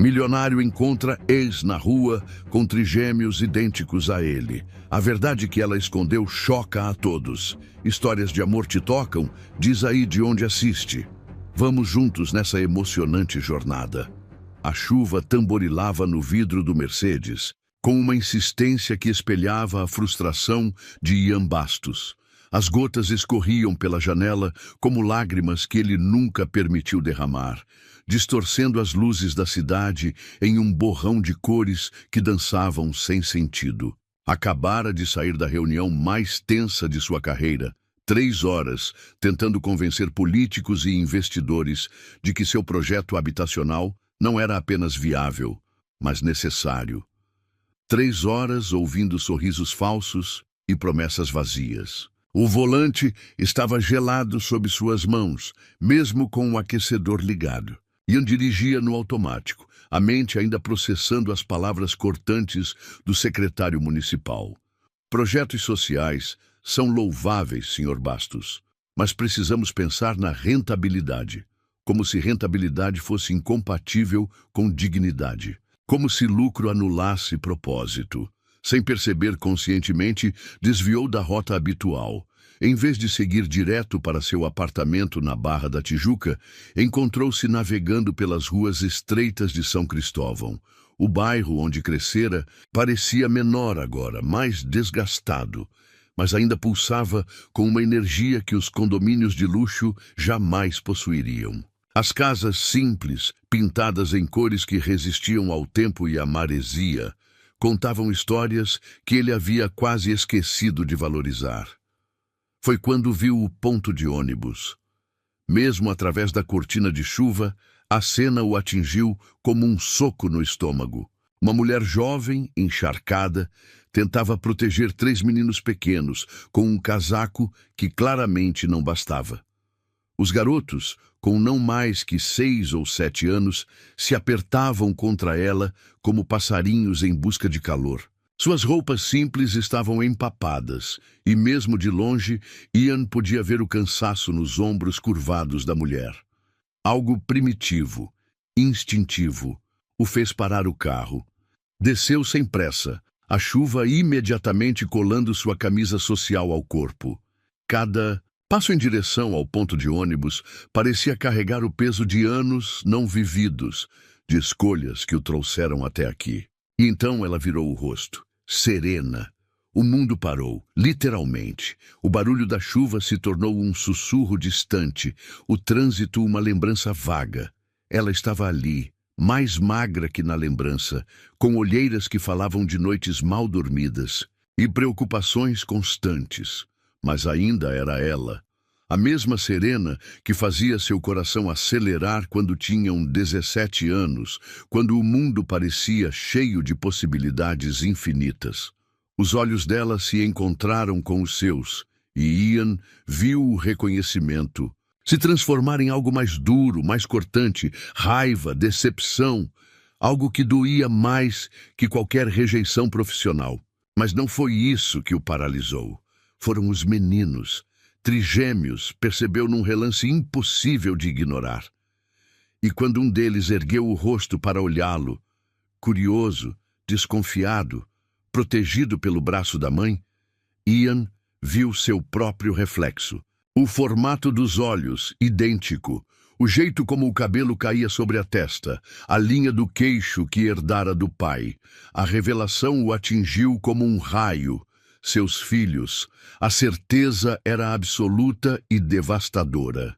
Milionário encontra ex na rua com trigêmeos idênticos a ele. A verdade que ela escondeu choca a todos. Histórias de amor te tocam? Diz aí de onde assiste. Vamos juntos nessa emocionante jornada. A chuva tamborilava no vidro do Mercedes, com uma insistência que espelhava a frustração de Ian Bastos. As gotas escorriam pela janela como lágrimas que ele nunca permitiu derramar, distorcendo as luzes da cidade em um borrão de cores que dançavam sem sentido. Acabara de sair da reunião mais tensa de sua carreira, 3 horas, tentando convencer políticos e investidores de que seu projeto habitacional não era apenas viável, mas necessário. 3 horas ouvindo sorrisos falsos e promessas vazias. O volante estava gelado sob suas mãos, mesmo com o aquecedor ligado. Ian dirigia no automático, a mente ainda processando as palavras cortantes do secretário municipal. Projetos sociais são louváveis, Sr. Bastos, mas precisamos pensar na rentabilidade, como se rentabilidade fosse incompatível com dignidade, como se lucro anulasse propósito. Sem perceber conscientemente, desviou da rota habitual. Em vez de seguir direto para seu apartamento na Barra da Tijuca, encontrou-se navegando pelas ruas estreitas de São Cristóvão. O bairro onde crescera parecia menor agora, mais desgastado, mas ainda pulsava com uma energia que os condomínios de luxo jamais possuiriam. As casas simples, pintadas em cores que resistiam ao tempo e à maresia, contavam histórias que ele havia quase esquecido de valorizar. Foi quando viu o ponto de ônibus. Mesmo através da cortina de chuva, a cena o atingiu como um soco no estômago. Uma mulher jovem, encharcada, tentava proteger 3 meninos pequenos com um casaco que claramente não bastava. Os garotos, com não mais que 6 ou 7 anos, se apertavam contra ela como passarinhos em busca de calor. Suas roupas simples estavam empapadas, e mesmo de longe, Ian podia ver o cansaço nos ombros curvados da mulher. Algo primitivo, instintivo, o fez parar o carro. Desceu sem pressa, a chuva imediatamente colando sua camisa social ao corpo. Cada passo em direção ao ponto de ônibus parecia carregar o peso de anos não vividos, de escolhas que o trouxeram até aqui. E então ela virou o rosto, serena. O mundo parou, literalmente. O barulho da chuva se tornou um sussurro distante, o trânsito uma lembrança vaga. Ela estava ali, mais magra que na lembrança, com olheiras que falavam de noites mal dormidas e preocupações constantes. Mas ainda era ela, a mesma Serena que fazia seu coração acelerar quando tinham 17 anos, quando o mundo parecia cheio de possibilidades infinitas. Os olhos dela se encontraram com os seus, e Ian viu o reconhecimento se transformar em algo mais duro, mais cortante, raiva, decepção, algo que doía mais que qualquer rejeição profissional. Mas não foi isso que o paralisou. Foram os meninos, trigêmeos, percebeu num relance impossível de ignorar. E quando um deles ergueu o rosto para olhá-lo, curioso, desconfiado, protegido pelo braço da mãe, Ian viu seu próprio reflexo. O formato dos olhos, idêntico, o jeito como o cabelo caía sobre a testa, a linha do queixo que herdara do pai. A revelação o atingiu como um raio. Seus filhos, a certeza era absoluta e devastadora.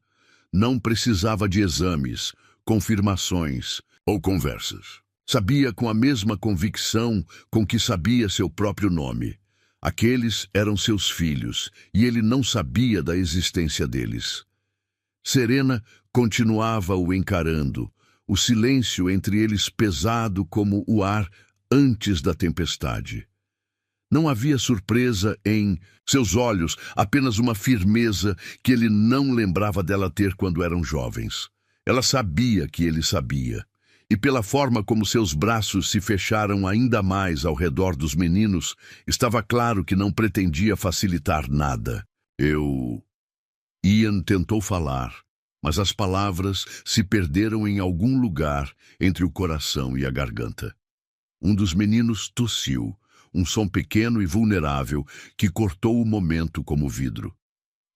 Não precisava de exames, confirmações ou conversas. Sabia com a mesma convicção com que sabia seu próprio nome. Aqueles eram seus filhos, e ele não sabia da existência deles. Serena continuava o encarando, o silêncio entre eles pesado como o ar antes da tempestade. Não havia surpresa em seus olhos, apenas uma firmeza que ele não lembrava dela ter quando eram jovens. Ela sabia que ele sabia, e pela forma como seus braços se fecharam ainda mais ao redor dos meninos, estava claro que não pretendia facilitar nada. Ian tentou falar, mas as palavras se perderam em algum lugar entre o coração e a garganta. Um dos meninos tossiu, um som pequeno e vulnerável que cortou o momento como vidro.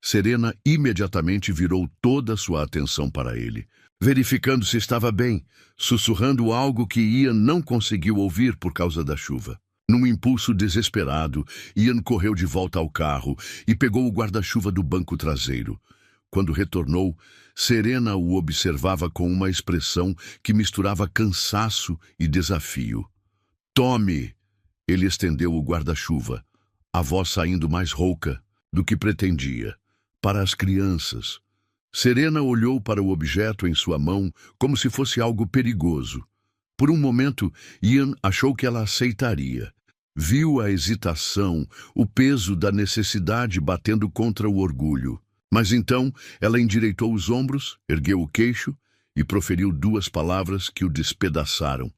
Serena imediatamente virou toda a sua atenção para ele, verificando se estava bem, sussurrando algo que Ian não conseguiu ouvir por causa da chuva. Num impulso desesperado, Ian correu de volta ao carro e pegou o guarda-chuva do banco traseiro. Quando retornou, Serena o observava com uma expressão que misturava cansaço e desafio. "Tome!" Ele estendeu o guarda-chuva, a voz saindo mais rouca do que pretendia. "Para as crianças." Serena olhou para o objeto em sua mão como se fosse algo perigoso. Por um momento, Ian achou que ela aceitaria. Viu a hesitação, o peso da necessidade batendo contra o orgulho. Mas então ela endireitou os ombros, ergueu o queixo e proferiu 2 palavras que o despedaçaram.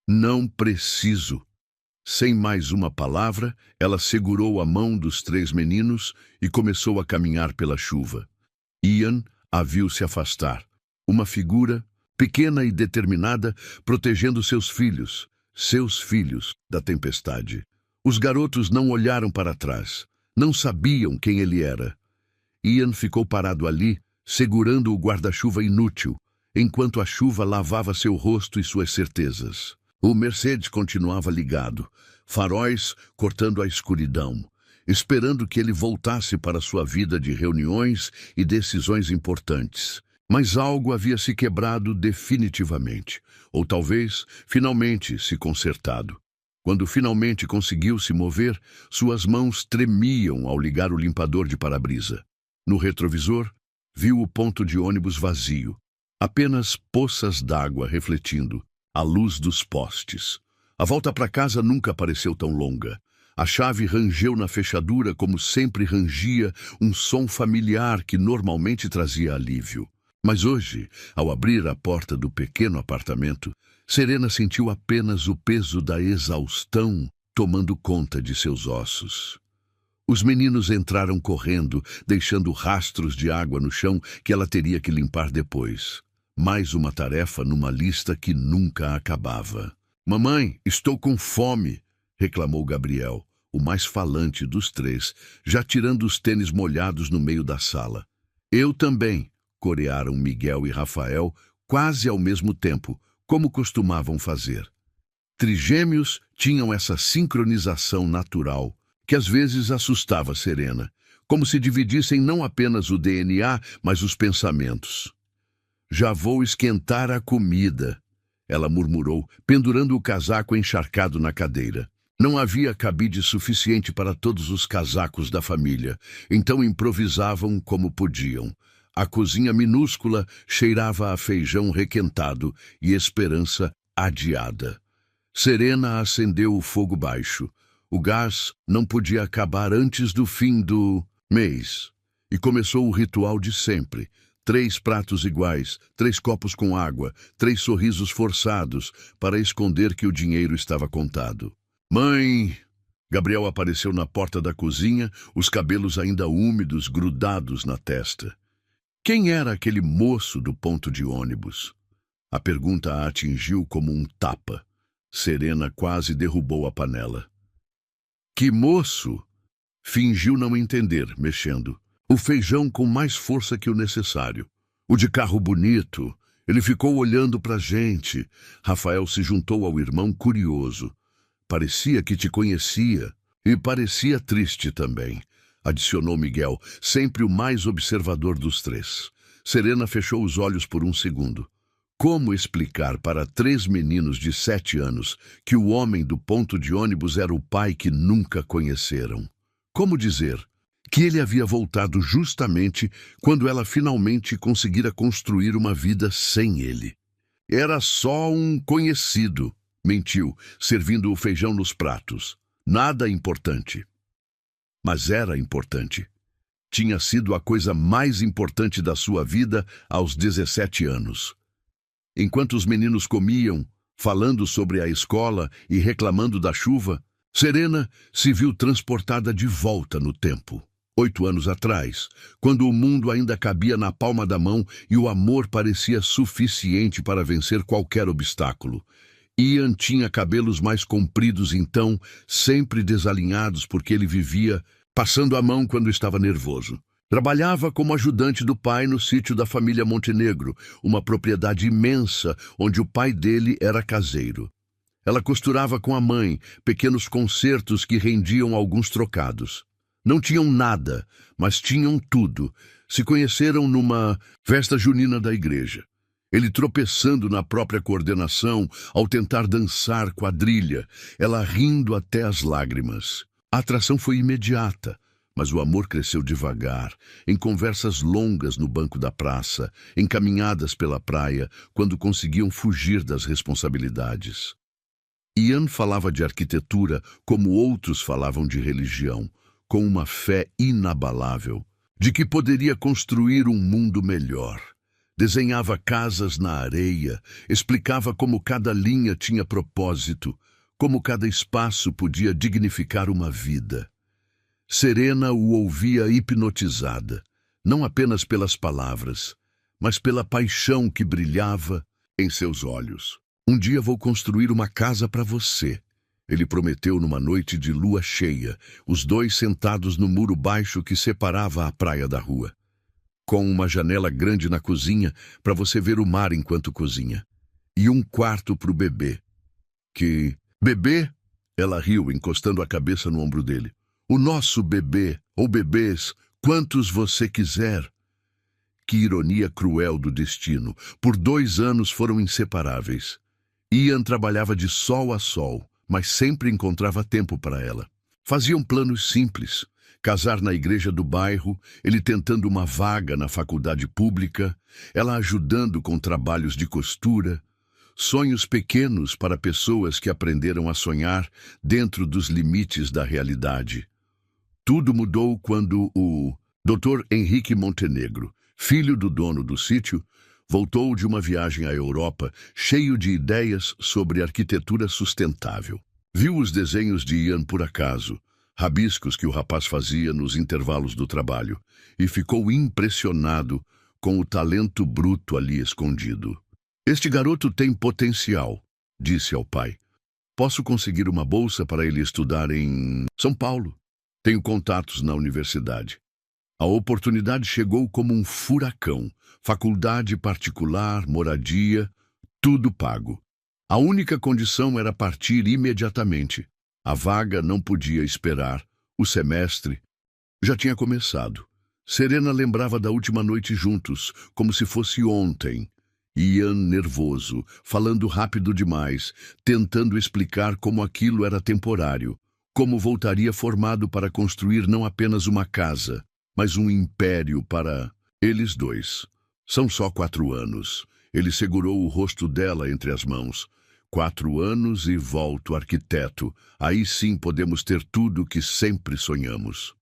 "Não preciso." Sem mais uma palavra, ela segurou a mão dos 3 meninos e começou a caminhar pela chuva. Ian a viu se afastar. Uma figura, pequena e determinada, protegendo seus filhos, da tempestade. Os garotos não olharam para trás. Não sabiam quem ele era. Ian ficou parado ali, segurando o guarda-chuva inútil, enquanto a chuva lavava seu rosto e suas certezas. O Mercedes continuava ligado, faróis cortando a escuridão, esperando que ele voltasse para sua vida de reuniões e decisões importantes. Mas algo havia se quebrado definitivamente, ou talvez, finalmente, se consertado. Quando finalmente conseguiu se mover, suas mãos tremiam ao ligar o limpador de para-brisa. No retrovisor, viu o ponto de ônibus vazio, apenas poças d'água refletindo, à luz dos postes. A volta para casa nunca pareceu tão longa. A chave rangeu na fechadura como sempre rangia, um som familiar que normalmente trazia alívio. Mas hoje, ao abrir a porta do pequeno apartamento, Serena sentiu apenas o peso da exaustão tomando conta de seus ossos. Os meninos entraram correndo, deixando rastros de água no chão que ela teria que limpar depois. Mais uma tarefa numa lista que nunca acabava. "Mamãe, estou com fome", reclamou Gabriel, o mais falante dos 3, já tirando os tênis molhados no meio da sala. "Eu também", corearam Miguel e Rafael, quase ao mesmo tempo, como costumavam fazer. Trigêmeos tinham essa sincronização natural, que às vezes assustava Serena, como se dividissem não apenas o DNA, mas os pensamentos. "Já vou esquentar a comida", ela murmurou, pendurando o casaco encharcado na cadeira. Não havia cabide suficiente para todos os casacos da família, então improvisavam como podiam. A cozinha minúscula cheirava a feijão requentado e esperança adiada. Serena acendeu o fogo baixo. O gás não podia acabar antes do fim do mês. E começou o ritual de sempre. 3 pratos iguais, 3 copos com água, 3 sorrisos forçados para esconder que o dinheiro estava contado. "Mãe!" Gabriel apareceu na porta da cozinha, os cabelos ainda úmidos, grudados na testa. Quem era aquele moço do ponto de ônibus? A pergunta a atingiu como um tapa. Serena quase derrubou a panela. "Que moço?" Fingiu não entender, mexendo. O feijão com mais força que o necessário. "O de carro bonito. Ele ficou olhando pra gente." Rafael se juntou ao irmão curioso. "Parecia que te conhecia. E parecia triste também", adicionou Miguel, sempre o mais observador dos 3. Serena fechou os olhos por um segundo. Como explicar para 3 meninos de 7 anos que o homem do ponto de ônibus era o pai que nunca conheceram? Como dizer que ele havia voltado justamente quando ela finalmente conseguira construir uma vida sem ele? "Era só um conhecido", mentiu, servindo o feijão nos pratos. "Nada importante." Mas era importante. Tinha sido a coisa mais importante da sua vida aos 17 anos. Enquanto os meninos comiam, falando sobre a escola e reclamando da chuva, Serena se viu transportada de volta no tempo. 8 anos atrás, quando o mundo ainda cabia na palma da mão e o amor parecia suficiente para vencer qualquer obstáculo. Ian tinha cabelos mais compridos então, sempre desalinhados porque ele vivia passando a mão quando estava nervoso. Trabalhava como ajudante do pai no sítio da família Montenegro, uma propriedade imensa onde o pai dele era caseiro. Ela costurava com a mãe pequenos concertos que rendiam alguns trocados. Não tinham nada, mas tinham tudo. Se conheceram numa festa junina da igreja. Ele tropeçando na própria coordenação ao tentar dançar quadrilha, ela rindo até as lágrimas. A atração foi imediata, mas o amor cresceu devagar, em conversas longas no banco da praça, em caminhadas pela praia, quando conseguiam fugir das responsabilidades. Ian falava de arquitetura como outros falavam de religião, com uma fé inabalável, de que poderia construir um mundo melhor. Desenhava casas na areia, explicava como cada linha tinha propósito, como cada espaço podia dignificar uma vida. Serena o ouvia hipnotizada, não apenas pelas palavras, mas pela paixão que brilhava em seus olhos. Um dia vou construir uma casa para você, ele prometeu numa noite de lua cheia, os dois sentados no muro baixo que separava a praia da rua. Com uma janela grande na cozinha para você ver o mar enquanto cozinha. E um quarto para o bebê. Bebê? Ela riu, encostando a cabeça no ombro dele. O nosso bebê, ou bebês, quantos você quiser. Que ironia cruel do destino. Por 2 anos foram inseparáveis. Ian trabalhava de sol a sol, mas sempre encontrava tempo para ela. Faziam planos simples. Casar na igreja do bairro, ele tentando uma vaga na faculdade pública, ela ajudando com trabalhos de costura. Sonhos pequenos para pessoas que aprenderam a sonhar dentro dos limites da realidade. Tudo mudou quando o Dr. Henrique Montenegro, filho do dono do sítio, voltou de uma viagem à Europa cheio de ideias sobre arquitetura sustentável. Viu os desenhos de Ian por acaso, rabiscos que o rapaz fazia nos intervalos do trabalho, e ficou impressionado com o talento bruto ali escondido. Este garoto tem potencial, disse ao pai. Posso conseguir uma bolsa para ele estudar em São Paulo. Tenho contatos na universidade. A oportunidade chegou como um furacão. Faculdade particular, moradia, tudo pago. A única condição era partir imediatamente. A vaga não podia esperar. O semestre já tinha começado. Serena lembrava da última noite juntos, como se fosse ontem. Ian nervoso, falando rápido demais, tentando explicar como aquilo era temporário, como voltaria formado para construir não apenas uma casa, mas um império para eles dois. São só 4 anos. Ele segurou o rosto dela entre as mãos. 4 anos e volto, arquiteto. Aí sim podemos ter tudo o que sempre sonhamos.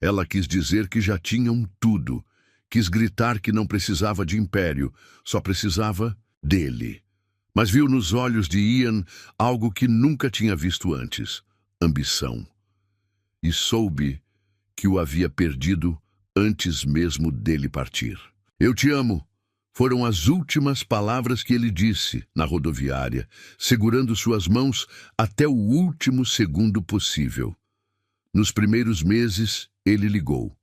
Ela quis dizer que já tinham tudo. Quis gritar que não precisava de império, só precisava dele. Mas viu nos olhos de Ian algo que nunca tinha visto antes: ambição. E soube que o havia perdido antes mesmo dele partir. Eu te amo. Foram as últimas palavras que ele disse na rodoviária, segurando suas mãos até o último segundo possível. Nos primeiros meses, ele ligou.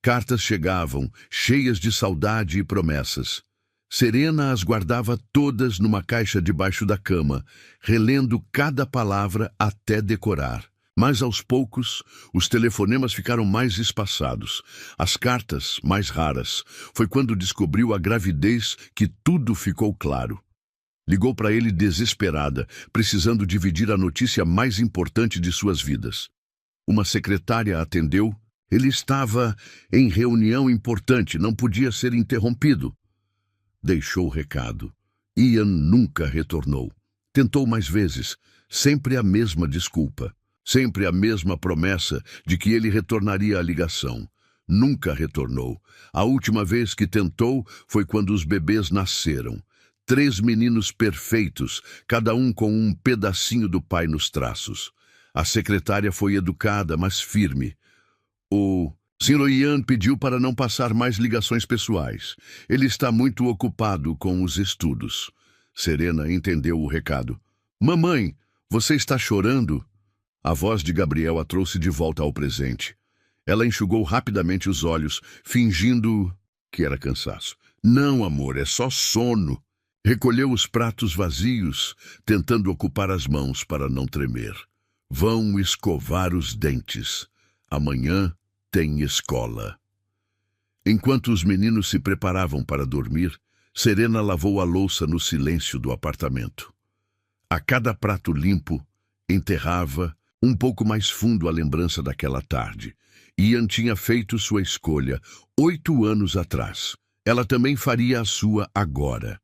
Cartas chegavam, cheias de saudade e promessas. Serena as guardava todas numa caixa debaixo da cama, relendo cada palavra até decorar. Mas aos poucos, os telefonemas ficaram mais espaçados, as cartas mais raras. Foi quando descobriu a gravidez que tudo ficou claro. Ligou para ele desesperada, precisando dividir a notícia mais importante de suas vidas. Uma secretária atendeu. Ele estava em reunião importante, não podia ser interrompido. Deixou o recado. Ian nunca retornou. Tentou mais vezes, sempre a mesma desculpa. Sempre a mesma promessa de que ele retornaria à ligação. Nunca retornou. A última vez que tentou foi quando os bebês nasceram. 3 meninos perfeitos, cada um com um pedacinho do pai nos traços. A secretária foi educada, mas firme. O Sr. Ian pediu para não passar mais ligações pessoais. Ele está muito ocupado com os estudos. Serena entendeu o recado. Mamãe, você está chorando? A voz de Gabriel a trouxe de volta ao presente. Ela enxugou rapidamente os olhos, fingindo que era cansaço. Não, amor, é só sono. Recolheu os pratos vazios, tentando ocupar as mãos para não tremer. Vão escovar os dentes. Amanhã tem escola. Enquanto os meninos se preparavam para dormir, Serena lavou a louça no silêncio do apartamento. A cada prato limpo, enterrava um pouco mais fundo a lembrança daquela tarde. Ian tinha feito sua escolha 8 anos atrás. Ela também faria a sua agora.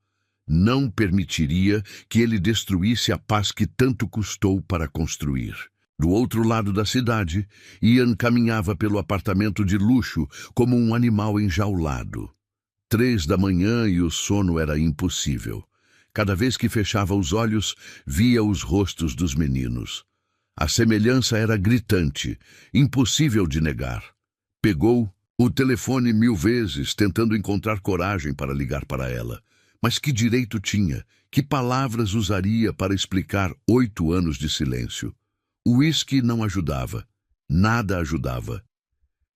Não permitiria que ele destruísse a paz que tanto custou para construir. Do outro lado da cidade, Ian caminhava pelo apartamento de luxo como um animal enjaulado. 3 da manhã e o sono era impossível. Cada vez que fechava os olhos, via os rostos dos meninos. A semelhança era gritante, impossível de negar. Pegou o telefone 1000 vezes, tentando encontrar coragem para ligar para ela. Mas que direito tinha? Que palavras usaria para explicar 8 anos de silêncio? O uísque não ajudava. Nada ajudava.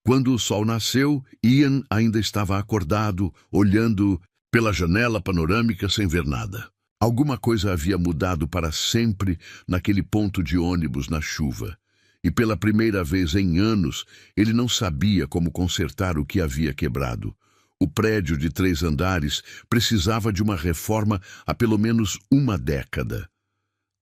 Quando o sol nasceu, Ian ainda estava acordado, olhando pela janela panorâmica sem ver nada. Alguma coisa havia mudado para sempre naquele ponto de ônibus na chuva. E pela primeira vez em anos, ele não sabia como consertar o que havia quebrado. O prédio de 3 andares precisava de uma reforma há pelo menos uma década.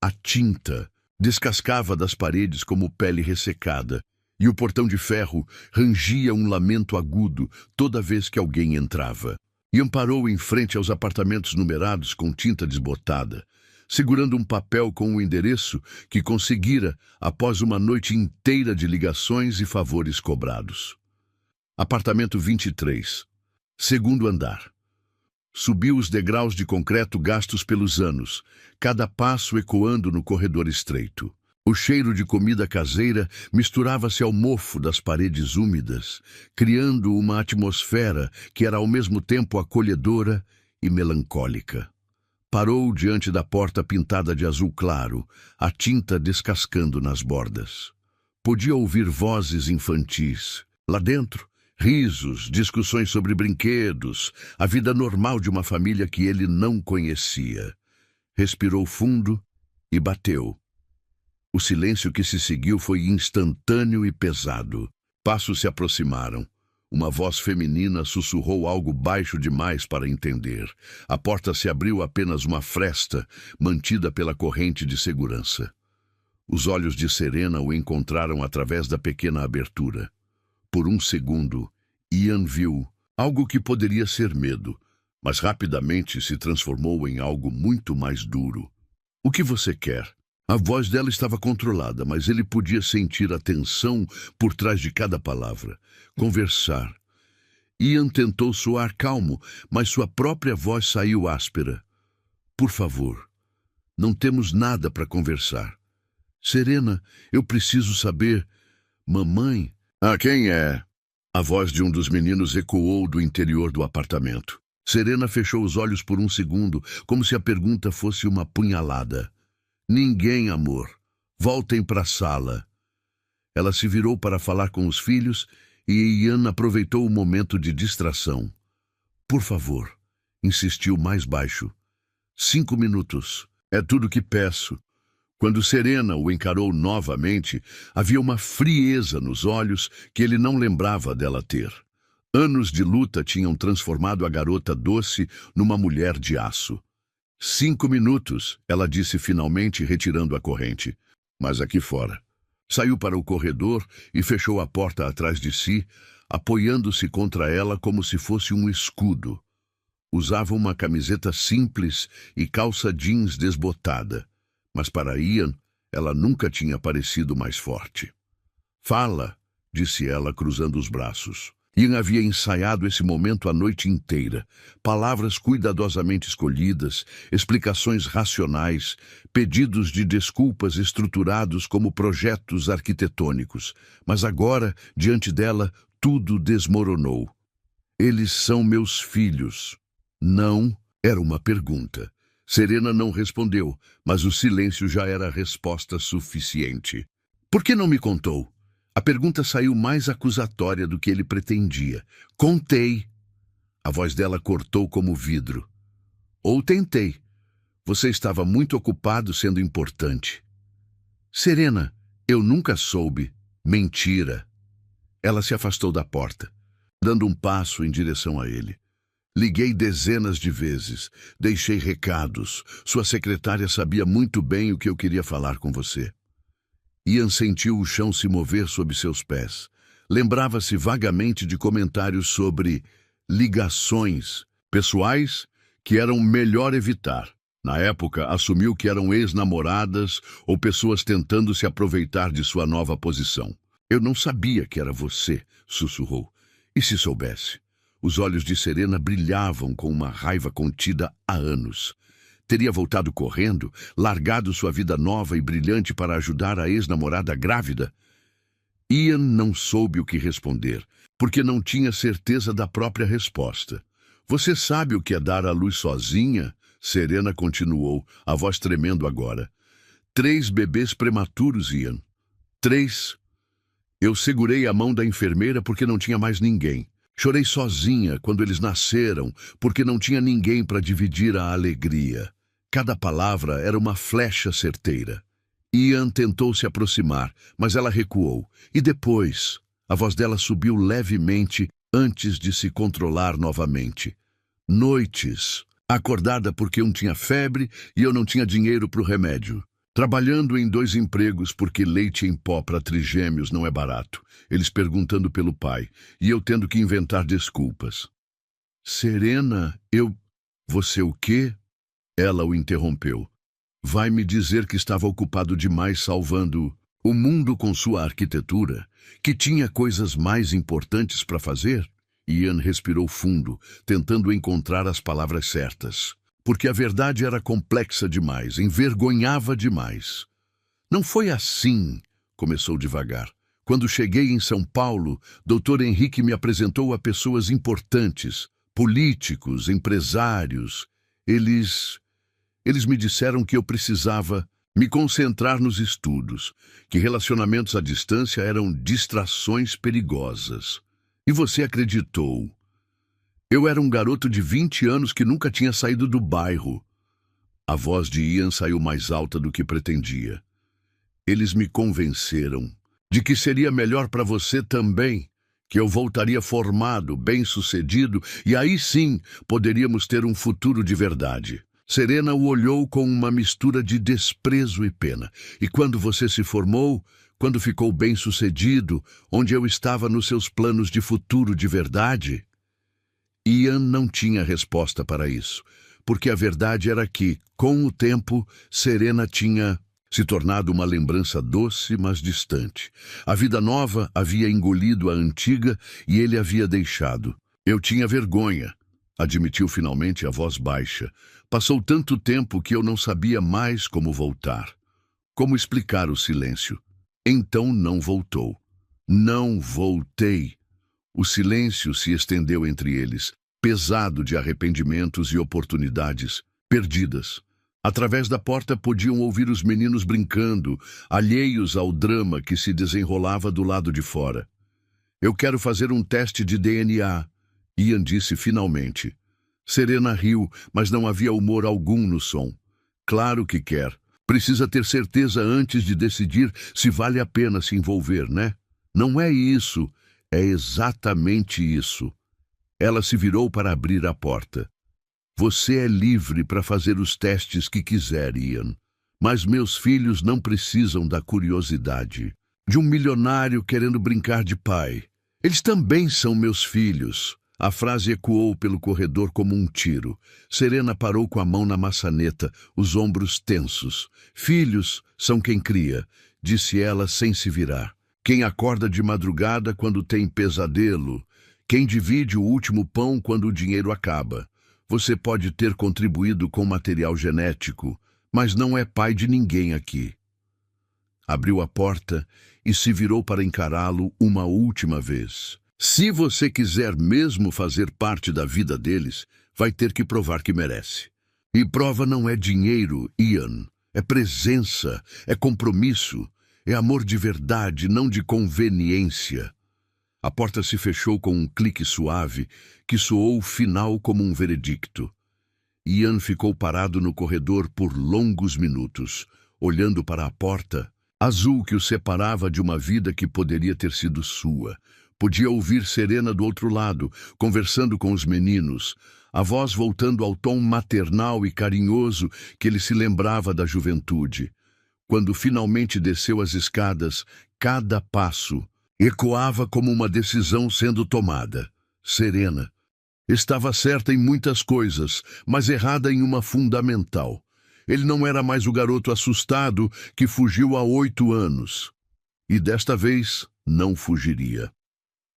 A tinta descascava das paredes como pele ressecada, e o portão de ferro rangia um lamento agudo toda vez que alguém entrava. Ian parou em frente aos apartamentos numerados com tinta desbotada, segurando um papel com o endereço que conseguira após uma noite inteira de ligações e favores cobrados. Apartamento 23, segundo andar. Subiu os degraus de concreto gastos pelos anos, cada passo ecoando no corredor estreito. O cheiro de comida caseira misturava-se ao mofo das paredes úmidas, criando uma atmosfera que era ao mesmo tempo acolhedora e melancólica. Parou diante da porta pintada de azul claro, a tinta descascando nas bordas. Podia ouvir vozes infantis. Lá dentro, risos, discussões sobre brinquedos, a vida normal de uma família que ele não conhecia. Respirou fundo e bateu. O silêncio que se seguiu foi instantâneo e pesado. Passos se aproximaram. Uma voz feminina sussurrou algo baixo demais para entender. A porta se abriu apenas uma fresta, mantida pela corrente de segurança. Os olhos de Serena o encontraram através da pequena abertura. Por um segundo, Ian viu algo que poderia ser medo, mas rapidamente se transformou em algo muito mais duro. O que você quer? A voz dela estava controlada, mas ele podia sentir a tensão por trás de cada palavra. Conversar. Ian tentou soar calmo, mas sua própria voz saiu áspera. Por favor, não temos nada para conversar. Serena, eu preciso saber. Mamãe? Ah, quem é? A voz de um dos meninos ecoou do interior do apartamento. Serena fechou os olhos por um segundo, como se a pergunta fosse uma punhalada. Ninguém, amor. Voltem para a sala. Ela se virou para falar com os filhos e Ian aproveitou o momento de distração. Por favor, insistiu mais baixo. 5 minutos. É tudo que peço. Quando Serena o encarou novamente, havia uma frieza nos olhos que ele não lembrava dela ter. Anos de luta tinham transformado a garota doce numa mulher de aço. 5 minutos, ela disse finalmente, retirando a corrente. Mas aqui fora. Saiu para o corredor e fechou a porta atrás de si, apoiando-se contra ela como se fosse um escudo. Usava uma camiseta simples e calça jeans desbotada, mas para Ian, ela nunca tinha parecido mais forte. Fala, disse ela, cruzando os braços. Ian havia ensaiado esse momento a noite inteira. Palavras cuidadosamente escolhidas, explicações racionais, pedidos de desculpas estruturados como projetos arquitetônicos. Mas agora, diante dela, tudo desmoronou. Eles são meus filhos. Não, era uma pergunta. Serena não respondeu, mas o silêncio já era a resposta suficiente. Por que não me contou? A pergunta saiu mais acusatória do que ele pretendia. Contei. A voz dela cortou como vidro. Ou tentei. Você estava muito ocupado sendo importante. Serena, eu nunca soube. Mentira. Ela se afastou da porta, dando um passo em direção a ele. Liguei dezenas de vezes, deixei recados. Sua secretária sabia muito bem o que eu queria falar com você. Ian sentiu o chão se mover sob seus pés. Lembrava-se vagamente de comentários sobre ligações pessoais que eram melhor evitar. Na época, assumiu que eram ex-namoradas ou pessoas tentando se aproveitar de sua nova posição. Eu não sabia que era você, sussurrou. E se soubesse? Os olhos de Serena brilhavam com uma raiva contida há anos. Teria voltado correndo, largado sua vida nova e brilhante para ajudar a ex-namorada grávida? Ian não soube o que responder, porque não tinha certeza da própria resposta. Você sabe o que é dar à luz sozinha? Serena continuou, a voz tremendo agora. 3 bebês prematuros, Ian. 3. Eu segurei a mão da enfermeira porque não tinha mais ninguém. Chorei sozinha quando eles nasceram, porque não tinha ninguém para dividir a alegria. Cada palavra era uma flecha certeira. Ian tentou se aproximar, mas ela recuou. E depois, a voz dela subiu levemente antes de se controlar novamente. Noites, acordada porque um tinha febre e eu não tinha dinheiro para o remédio. Trabalhando em 2 empregos porque leite em pó para trigêmeos não é barato. Eles perguntando pelo pai e eu tendo que inventar desculpas. Serena, Você o quê? Ela o interrompeu. Vai me dizer que estava ocupado demais salvando o mundo com sua arquitetura, que tinha coisas mais importantes para fazer? Ian respirou fundo, tentando encontrar as palavras certas. Porque a verdade era complexa demais, envergonhava demais. Não foi assim, começou devagar. Quando cheguei em São Paulo, Dr. Henrique me apresentou a pessoas importantes, políticos, empresários. Eles me disseram que eu precisava me concentrar nos estudos, que relacionamentos à distância eram distrações perigosas. E você acreditou. Eu era um garoto de 20 anos que nunca tinha saído do bairro. A voz de Ian saiu mais alta do que pretendia. Eles me convenceram de que seria melhor para você também, que eu voltaria formado, bem-sucedido, e aí sim poderíamos ter um futuro de verdade. Serena o olhou com uma mistura de desprezo e pena. E quando você se formou, quando ficou bem-sucedido, onde eu estava nos seus planos de futuro de verdade? Ian não tinha resposta para isso, porque a verdade era que, com o tempo, Serena tinha se tornado uma lembrança doce, mas distante. A vida nova havia engolido a antiga e ele havia deixado. Eu tinha vergonha, admitiu finalmente a voz baixa. Passou tanto tempo que eu não sabia mais como voltar. Como explicar o silêncio? Então não voltou. Não voltei. O silêncio se estendeu entre eles, pesado de arrependimentos e oportunidades perdidas. Através da porta podiam ouvir os meninos brincando, alheios ao drama que se desenrolava do lado de fora. Eu quero fazer um teste de DNA, Ian disse finalmente. Serena riu, mas não havia humor algum no som. Claro que quer. Precisa ter certeza antes de decidir se vale a pena se envolver, né? Não é isso. É exatamente isso. Ela se virou para abrir a porta. Você é livre para fazer os testes que quiser, Ian. Mas meus filhos não precisam da curiosidade de um milionário querendo brincar de pai. Eles também são meus filhos. A frase ecoou pelo corredor como um tiro. Serena parou com a mão na maçaneta, os ombros tensos. Filhos são quem cria, disse ela sem se virar. Quem acorda de madrugada quando tem pesadelo. Quem divide o último pão quando o dinheiro acaba. Você pode ter contribuído com material genético, mas não é pai de ninguém aqui. Abriu a porta e se virou para encará-lo uma última vez. Se você quiser mesmo fazer parte da vida deles, vai ter que provar que merece. E prova não é dinheiro, Ian. É presença, é compromisso, é amor de verdade, não de conveniência. A porta se fechou com um clique suave que soou final como um veredicto. Ian ficou parado no corredor por longos minutos, olhando para a porta, azul que o separava de uma vida que poderia ter sido sua. Podia ouvir Serena do outro lado, conversando com os meninos, a voz voltando ao tom maternal e carinhoso que ele se lembrava da juventude. Quando finalmente desceu as escadas, cada passo ecoava como uma decisão sendo tomada. Serena estava certa em muitas coisas, mas errada em uma fundamental. Ele não era mais o garoto assustado que fugiu há 8 anos. E desta vez não fugiria.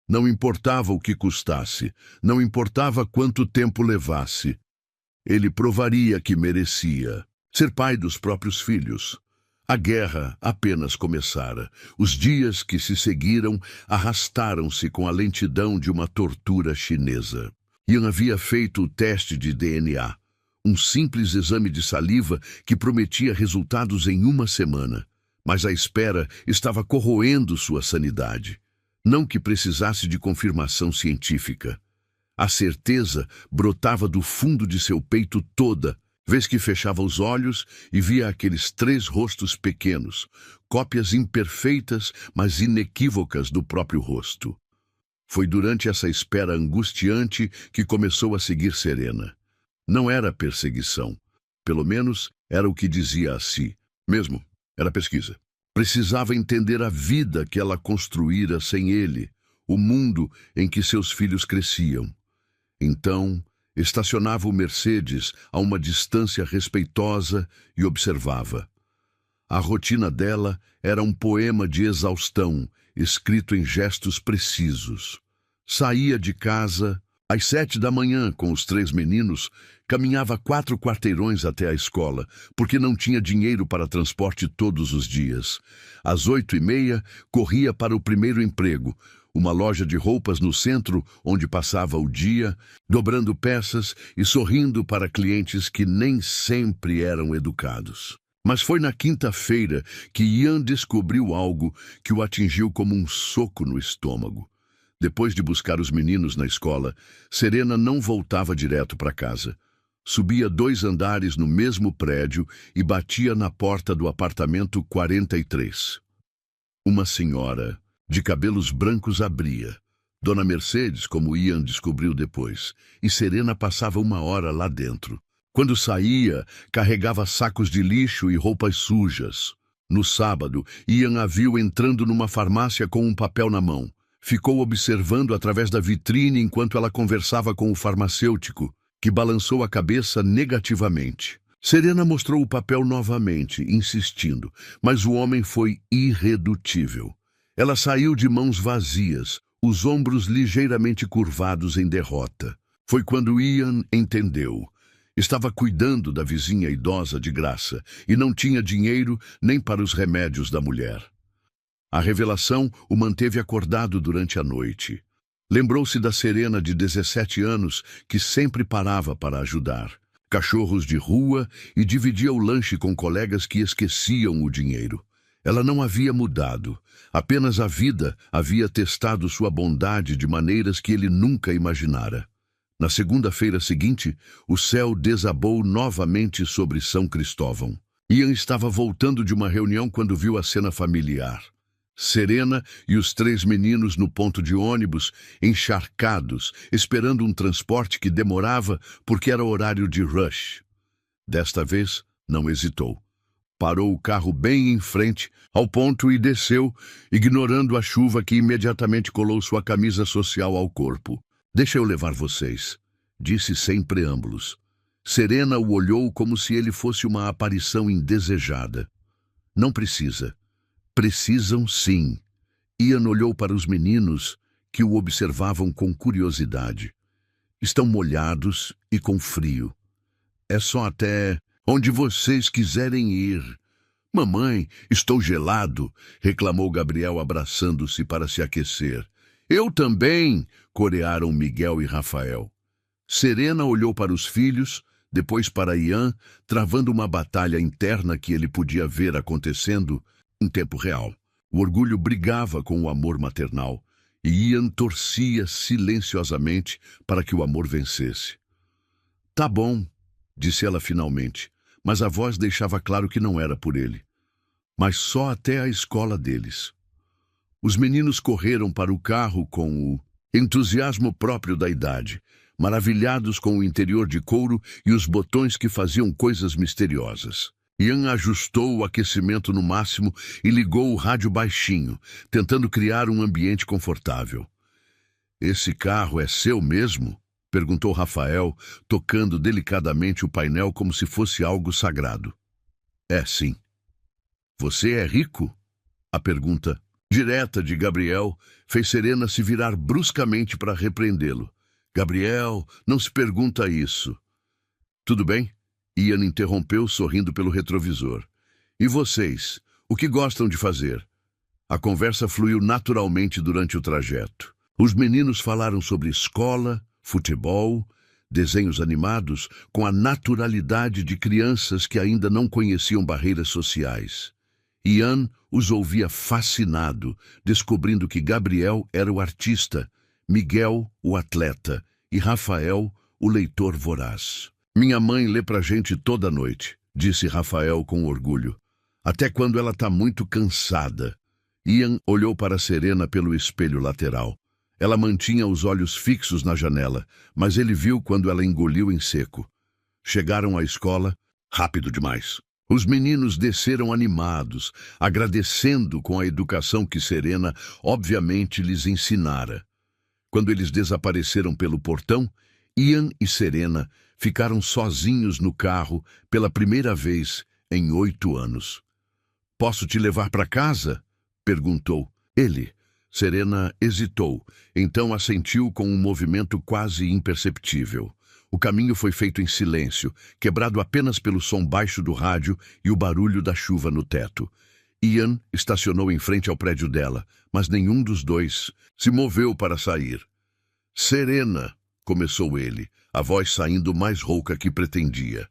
Não importava o que custasse, não importava quanto tempo levasse. Ele provaria que merecia ser pai dos próprios filhos. A guerra apenas começara. Os dias que se seguiram arrastaram-se com a lentidão de uma tortura chinesa. Ian havia feito o teste de DNA, um simples exame de saliva que prometia resultados em 1 semana. Mas a espera estava corroendo sua sanidade. Não que precisasse de confirmação científica. A certeza brotava do fundo de seu peito toda, vez que fechava os olhos e via aqueles 3 rostos pequenos, cópias imperfeitas, mas inequívocas do próprio rosto. Foi durante essa espera angustiante que começou a seguir Serena. Não era perseguição. Pelo menos era o que dizia a si. Mesmo, era pesquisa. Precisava entender a vida que ela construíra sem ele, o mundo em que seus filhos cresciam. Então, estacionava o Mercedes a uma distância respeitosa e observava. A rotina dela era um poema de exaustão, escrito em gestos precisos. Saía de casa às 7 da manhã com os 3 meninos, caminhava 4 quarteirões até a escola, porque não tinha dinheiro para transporte todos os dias. Às 8h30, corria para o primeiro emprego, uma loja de roupas no centro, onde passava o dia, dobrando peças e sorrindo para clientes que nem sempre eram educados. Mas foi na quinta-feira que Ian descobriu algo que o atingiu como um soco no estômago. Depois de buscar os meninos na escola, Serena não voltava direto para casa. Subia 2 andares no mesmo prédio e batia na porta do apartamento 43. Uma senhora de cabelos brancos abria. Dona Mercedes, como Ian descobriu depois, e Serena passava 1 hora lá dentro. Quando saía, carregava sacos de lixo e roupas sujas. No sábado, Ian a viu entrando numa farmácia com um papel na mão. Ficou observando através da vitrine enquanto ela conversava com o farmacêutico, que balançou a cabeça negativamente. Serena mostrou o papel novamente, insistindo, mas o homem foi irredutível. Ela saiu de mãos vazias, os ombros ligeiramente curvados em derrota. Foi quando Ian entendeu. Estava cuidando da vizinha idosa de graça e não tinha dinheiro nem para os remédios da mulher. A revelação o manteve acordado durante a noite. Lembrou-se da Serena de 17 anos que sempre parava para ajudar. Cachorros de rua e dividia o lanche com colegas que esqueciam o dinheiro. Ela não havia mudado. Apenas a vida havia testado sua bondade de maneiras que ele nunca imaginara. Na segunda-feira seguinte, o céu desabou novamente sobre São Cristóvão. Ian estava voltando de uma reunião quando viu a cena familiar. Serena e os 3 meninos no ponto de ônibus, encharcados, esperando um transporte que demorava porque era horário de rush. Desta vez, não hesitou. Parou o carro bem em frente, ao ponto, e desceu, ignorando a chuva que imediatamente colou sua camisa social ao corpo. "Deixa eu levar vocês", disse sem preâmbulos. Serena o olhou como se ele fosse uma aparição indesejada. "Não precisa." "Precisam, sim." Ian olhou para os meninos, que o observavam com curiosidade. "Estão molhados e com frio. É só até onde vocês quiserem ir." "Mamãe, estou gelado", reclamou Gabriel abraçando-se para se aquecer. Eu também, corearam Miguel e Rafael. Serena olhou para os filhos, depois para Ian, travando uma batalha interna que ele podia ver acontecendo em tempo real. O orgulho brigava com o amor maternal, e Ian torcia silenciosamente para que o amor vencesse. Tá bom, disse ela finalmente, mas a voz deixava claro que não era por ele. Mas só até a escola deles. Os meninos correram para o carro com o entusiasmo próprio da idade, maravilhados com o interior de couro e os botões que faziam coisas misteriosas. Ian ajustou o aquecimento no máximo e ligou o rádio baixinho, tentando criar um ambiente confortável. "Esse carro é seu mesmo?" perguntou Rafael, tocando delicadamente o painel como se fosse algo sagrado. "É, sim." "Você é rico?" A pergunta direta de Gabriel fez Serena se virar bruscamente para repreendê-lo. "Gabriel, não se pergunta isso." "Tudo bem?" Ian interrompeu, sorrindo pelo retrovisor. "E vocês? O que gostam de fazer?" A conversa fluiu naturalmente durante o trajeto. Os meninos falaram sobre escola, futebol, desenhos animados, com a naturalidade de crianças que ainda não conheciam barreiras sociais. Ian os ouvia fascinado, descobrindo que Gabriel era o artista, Miguel o atleta e Rafael o leitor voraz. "Minha mãe lê pra gente toda noite", disse Rafael com orgulho. "Até quando ela tá muito cansada." Ian olhou para Serena pelo espelho lateral. Ela mantinha os olhos fixos na janela, mas ele viu quando ela engoliu em seco. Chegaram à escola, rápido demais. Os meninos desceram animados, agradecendo com a educação que Serena obviamente lhes ensinara. Quando eles desapareceram pelo portão, Ian e Serena ficaram sozinhos no carro pela primeira vez em 8 anos. "Posso te levar para casa?" perguntou ele. Serena hesitou, então assentiu com um movimento quase imperceptível. O caminho foi feito em silêncio, quebrado apenas pelo som baixo do rádio e o barulho da chuva no teto. Ian estacionou em frente ao prédio dela, mas nenhum dos dois se moveu para sair. "Serena", começou ele, a voz saindo mais rouca que pretendia.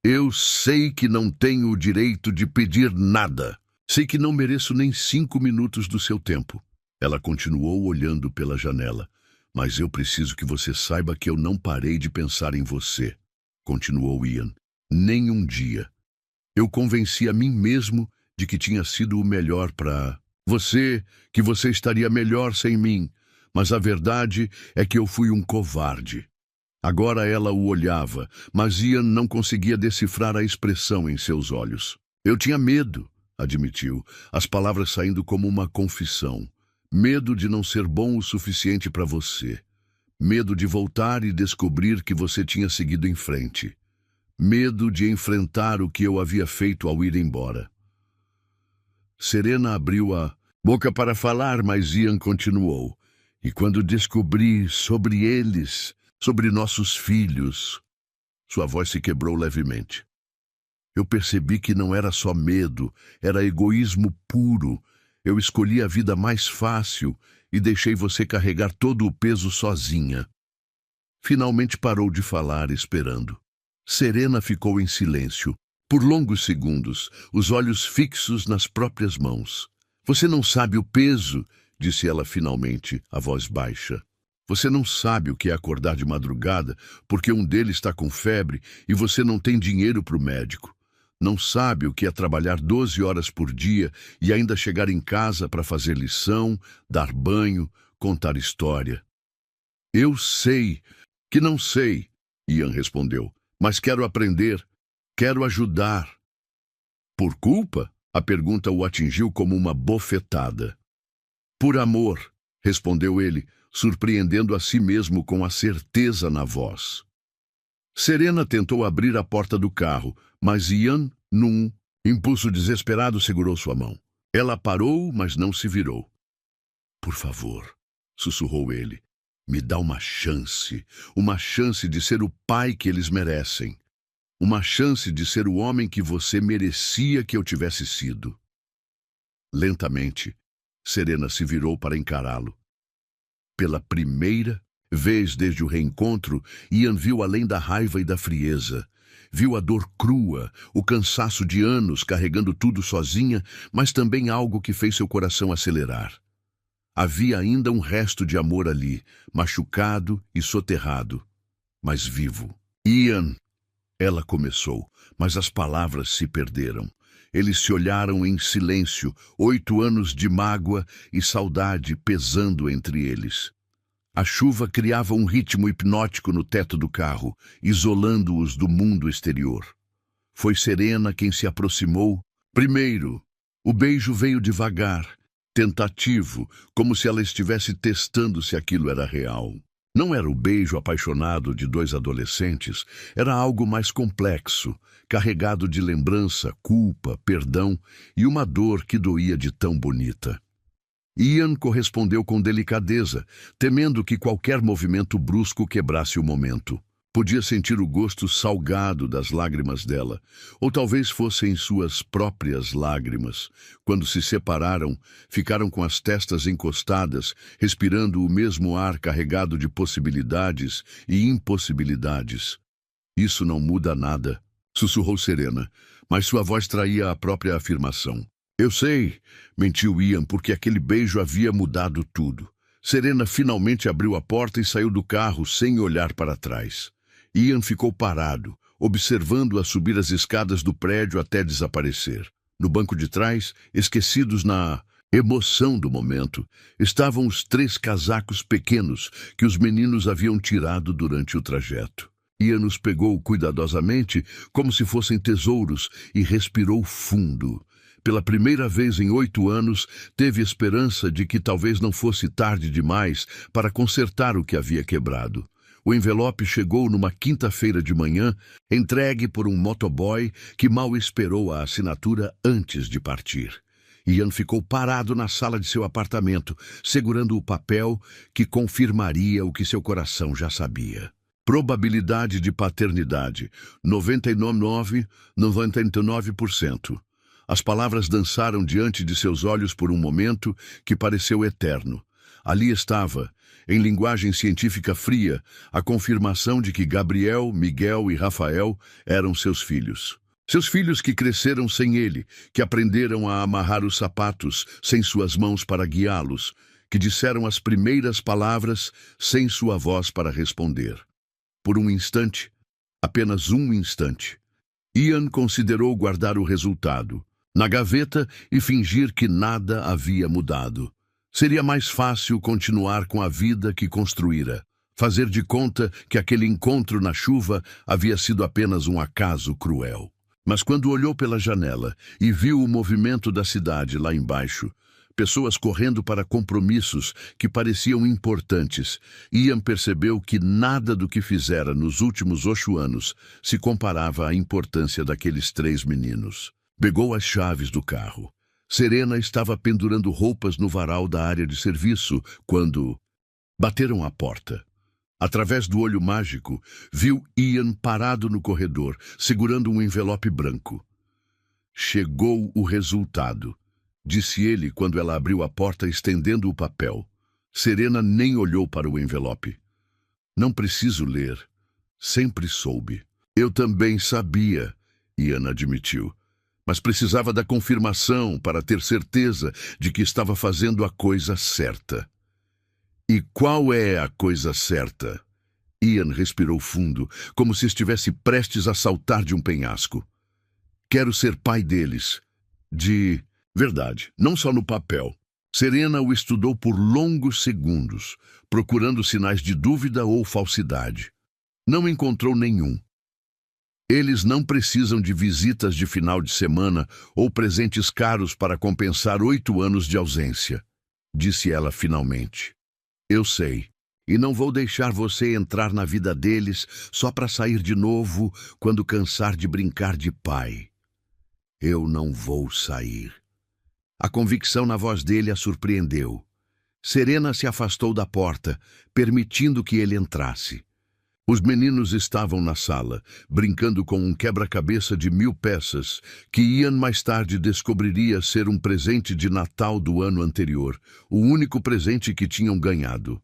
"Eu sei que não tenho o direito de pedir nada. Sei que não mereço nem 5 minutos do seu tempo." Ela continuou olhando pela janela. "Mas eu preciso que você saiba que eu não parei de pensar em você", continuou Ian. "Nem um dia. Eu convenci a mim mesmo de que tinha sido o melhor para você, que você estaria melhor sem mim. Mas a verdade é que eu fui um covarde." Agora ela o olhava, mas Ian não conseguia decifrar a expressão em seus olhos. "Eu tinha medo", admitiu, as palavras saindo como uma confissão. "Medo de não ser bom o suficiente para você. Medo de voltar e descobrir que você tinha seguido em frente. Medo de enfrentar o que eu havia feito ao ir embora." Serena abriu a boca para falar, mas Ian continuou. "E quando descobri sobre eles, sobre nossos filhos..." Sua voz se quebrou levemente. "Eu percebi que não era só medo, era egoísmo puro. Eu escolhi a vida mais fácil e deixei você carregar todo o peso sozinha." Finalmente parou de falar, esperando. Serena ficou em silêncio, por longos segundos, os olhos fixos nas próprias mãos. "Você não sabe o peso", disse ela finalmente, a voz baixa. "Você não sabe o que é acordar de madrugada porque um deles está com febre e você não tem dinheiro para o médico. Não sabe o que é trabalhar 12 horas por dia e ainda chegar em casa para fazer lição, dar banho, contar história." "Eu sei que não sei", Ian respondeu, "mas quero aprender, quero ajudar." "Por culpa?" A pergunta o atingiu como uma bofetada. "Por amor", respondeu ele, surpreendendo a si mesmo com a certeza na voz. Serena tentou abrir a porta do carro, mas Ian, num impulso desesperado, segurou sua mão. Ela parou, mas não se virou. "Por favor", sussurrou ele, "me dá uma chance de ser o pai que eles merecem. Uma chance de ser o homem que você merecia que eu tivesse sido." Lentamente, Serena se virou para encará-lo. Pela primeira vez desde o reencontro, Ian viu além da raiva e da frieza. Viu a dor crua, o cansaço de anos carregando tudo sozinha, mas também algo que fez seu coração acelerar. Havia ainda um resto de amor ali, machucado e soterrado, mas vivo. Ian, ela começou, mas as palavras se perderam. Eles se olharam em silêncio, 8 anos de mágoa e saudade pesando entre eles. A chuva criava um ritmo hipnótico no teto do carro, isolando-os do mundo exterior. Foi Serena quem se aproximou. Primeiro, o beijo veio devagar, tentativo, como se ela estivesse testando se aquilo era real. Não era o beijo apaixonado de 2 adolescentes, era algo mais complexo, carregado de lembrança, culpa, perdão e uma dor que doía de tão bonita. Ian correspondeu com delicadeza, temendo que qualquer movimento brusco quebrasse o momento. Podia sentir o gosto salgado das lágrimas dela, ou talvez fossem suas próprias lágrimas. Quando se separaram, ficaram com as testas encostadas, respirando o mesmo ar carregado de possibilidades e impossibilidades. Isso não muda nada, sussurrou Serena, mas sua voz traía a própria afirmação. Eu sei, mentiu Ian, porque aquele beijo havia mudado tudo. Serena finalmente abriu a porta e saiu do carro sem olhar para trás. Ian ficou parado, observando-a subir as escadas do prédio até desaparecer. No banco de trás, esquecidos na emoção do momento, estavam os 3 casacos pequenos que os meninos haviam tirado durante o trajeto. Ian os pegou cuidadosamente, como se fossem tesouros, e respirou fundo. Pela primeira vez em 8 anos, teve esperança de que talvez não fosse tarde demais para consertar o que havia quebrado. O envelope chegou numa quinta-feira de manhã, entregue por um motoboy que mal esperou a assinatura antes de partir. Ian ficou parado na sala de seu apartamento, segurando o papel que confirmaria o que seu coração já sabia. Probabilidade de paternidade, 99,99%. As palavras dançaram diante de seus olhos por um momento que pareceu eterno. Ali estava, em linguagem científica fria, a confirmação de que Gabriel, Miguel e Rafael eram seus filhos. Seus filhos que cresceram sem ele, que aprenderam a amarrar os sapatos sem suas mãos para guiá-los, que disseram as primeiras palavras sem sua voz para responder. Por um instante, apenas um instante, Ian considerou guardar o resultado na gaveta e fingir que nada havia mudado. Seria mais fácil continuar com a vida que construíra, fazer de conta que aquele encontro na chuva havia sido apenas um acaso cruel. Mas quando olhou pela janela e viu o movimento da cidade lá embaixo, pessoas correndo para compromissos que pareciam importantes, Ian percebeu que nada do que fizera nos últimos 8 anos se comparava à importância daqueles 3 meninos. Pegou as chaves do carro. Serena estava pendurando roupas no varal da área de serviço quando bateram à porta. Através do olho mágico, viu Ian parado no corredor, segurando um envelope branco. Chegou o resultado, disse ele quando ela abriu a porta estendendo o papel. Serena nem olhou para o envelope. Não preciso ler. Sempre soube. Eu também sabia, Ian admitiu. Mas precisava da confirmação para ter certeza de que estava fazendo a coisa certa. E qual é a coisa certa? Ian respirou fundo, como se estivesse prestes a saltar de um penhasco. Quero ser pai deles. De verdade, não só no papel. Serena o estudou por longos segundos, procurando sinais de dúvida ou falsidade. Não encontrou nenhum. Eles não precisam de visitas de final de semana ou presentes caros para compensar 8 anos de ausência, disse ela finalmente. Eu sei, e não vou deixar você entrar na vida deles só para sair de novo quando cansar de brincar de pai. Eu não vou sair. A convicção na voz dele a surpreendeu. Serena se afastou da porta, permitindo que ele entrasse. Os meninos estavam na sala, brincando com um quebra-cabeça de 1000 peças, que Ian mais tarde descobriria ser um presente de Natal do ano anterior, o único presente que tinham ganhado.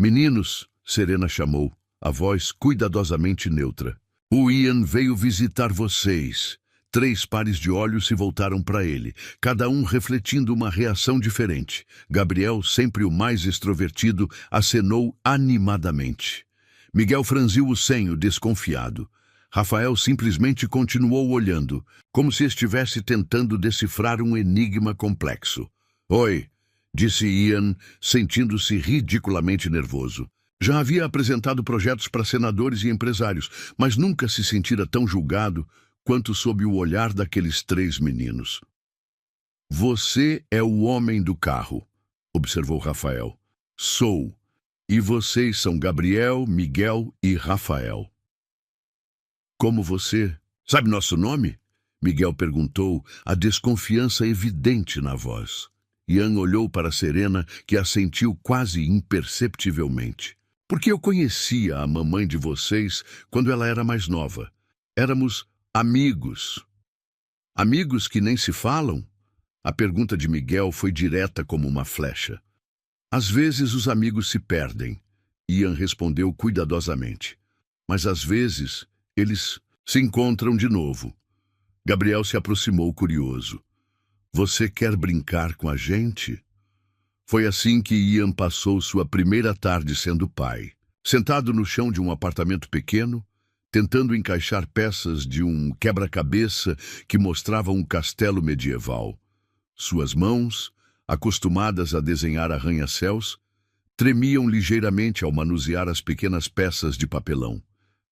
Meninos, Serena chamou, a voz cuidadosamente neutra. O Ian veio visitar vocês. 3 pares de olhos se voltaram para ele, cada um refletindo uma reação diferente. Gabriel, sempre o mais extrovertido, acenou animadamente. Miguel franziu o senho, desconfiado. Rafael simplesmente continuou olhando, como se estivesse tentando decifrar um enigma complexo. Oi, disse Ian, sentindo-se ridiculamente nervoso. Já havia apresentado projetos para senadores e empresários, mas nunca se sentira tão julgado quanto sob o olhar daqueles 3 meninos. Você é o homem do carro, observou Rafael. Sou. E vocês são Gabriel, Miguel e Rafael. Como você? Sabe nosso nome? Miguel perguntou, a desconfiança evidente na voz. Ian olhou para Serena, que assentiu quase imperceptivelmente. Porque eu conhecia a mamãe de vocês quando ela era mais nova. Éramos amigos. Amigos que nem se falam? A pergunta de Miguel foi direta como uma flecha. Às vezes os amigos se perdem, Ian respondeu cuidadosamente. Mas às vezes eles se encontram de novo. Gabriel se aproximou curioso. Você quer brincar com a gente? Foi assim que Ian passou sua primeira tarde sendo pai. Sentado no chão de um apartamento pequeno, tentando encaixar peças de um quebra-cabeça que mostrava um castelo medieval. Suas mãos, acostumadas a desenhar arranha-céus, tremiam ligeiramente ao manusear as pequenas peças de papelão.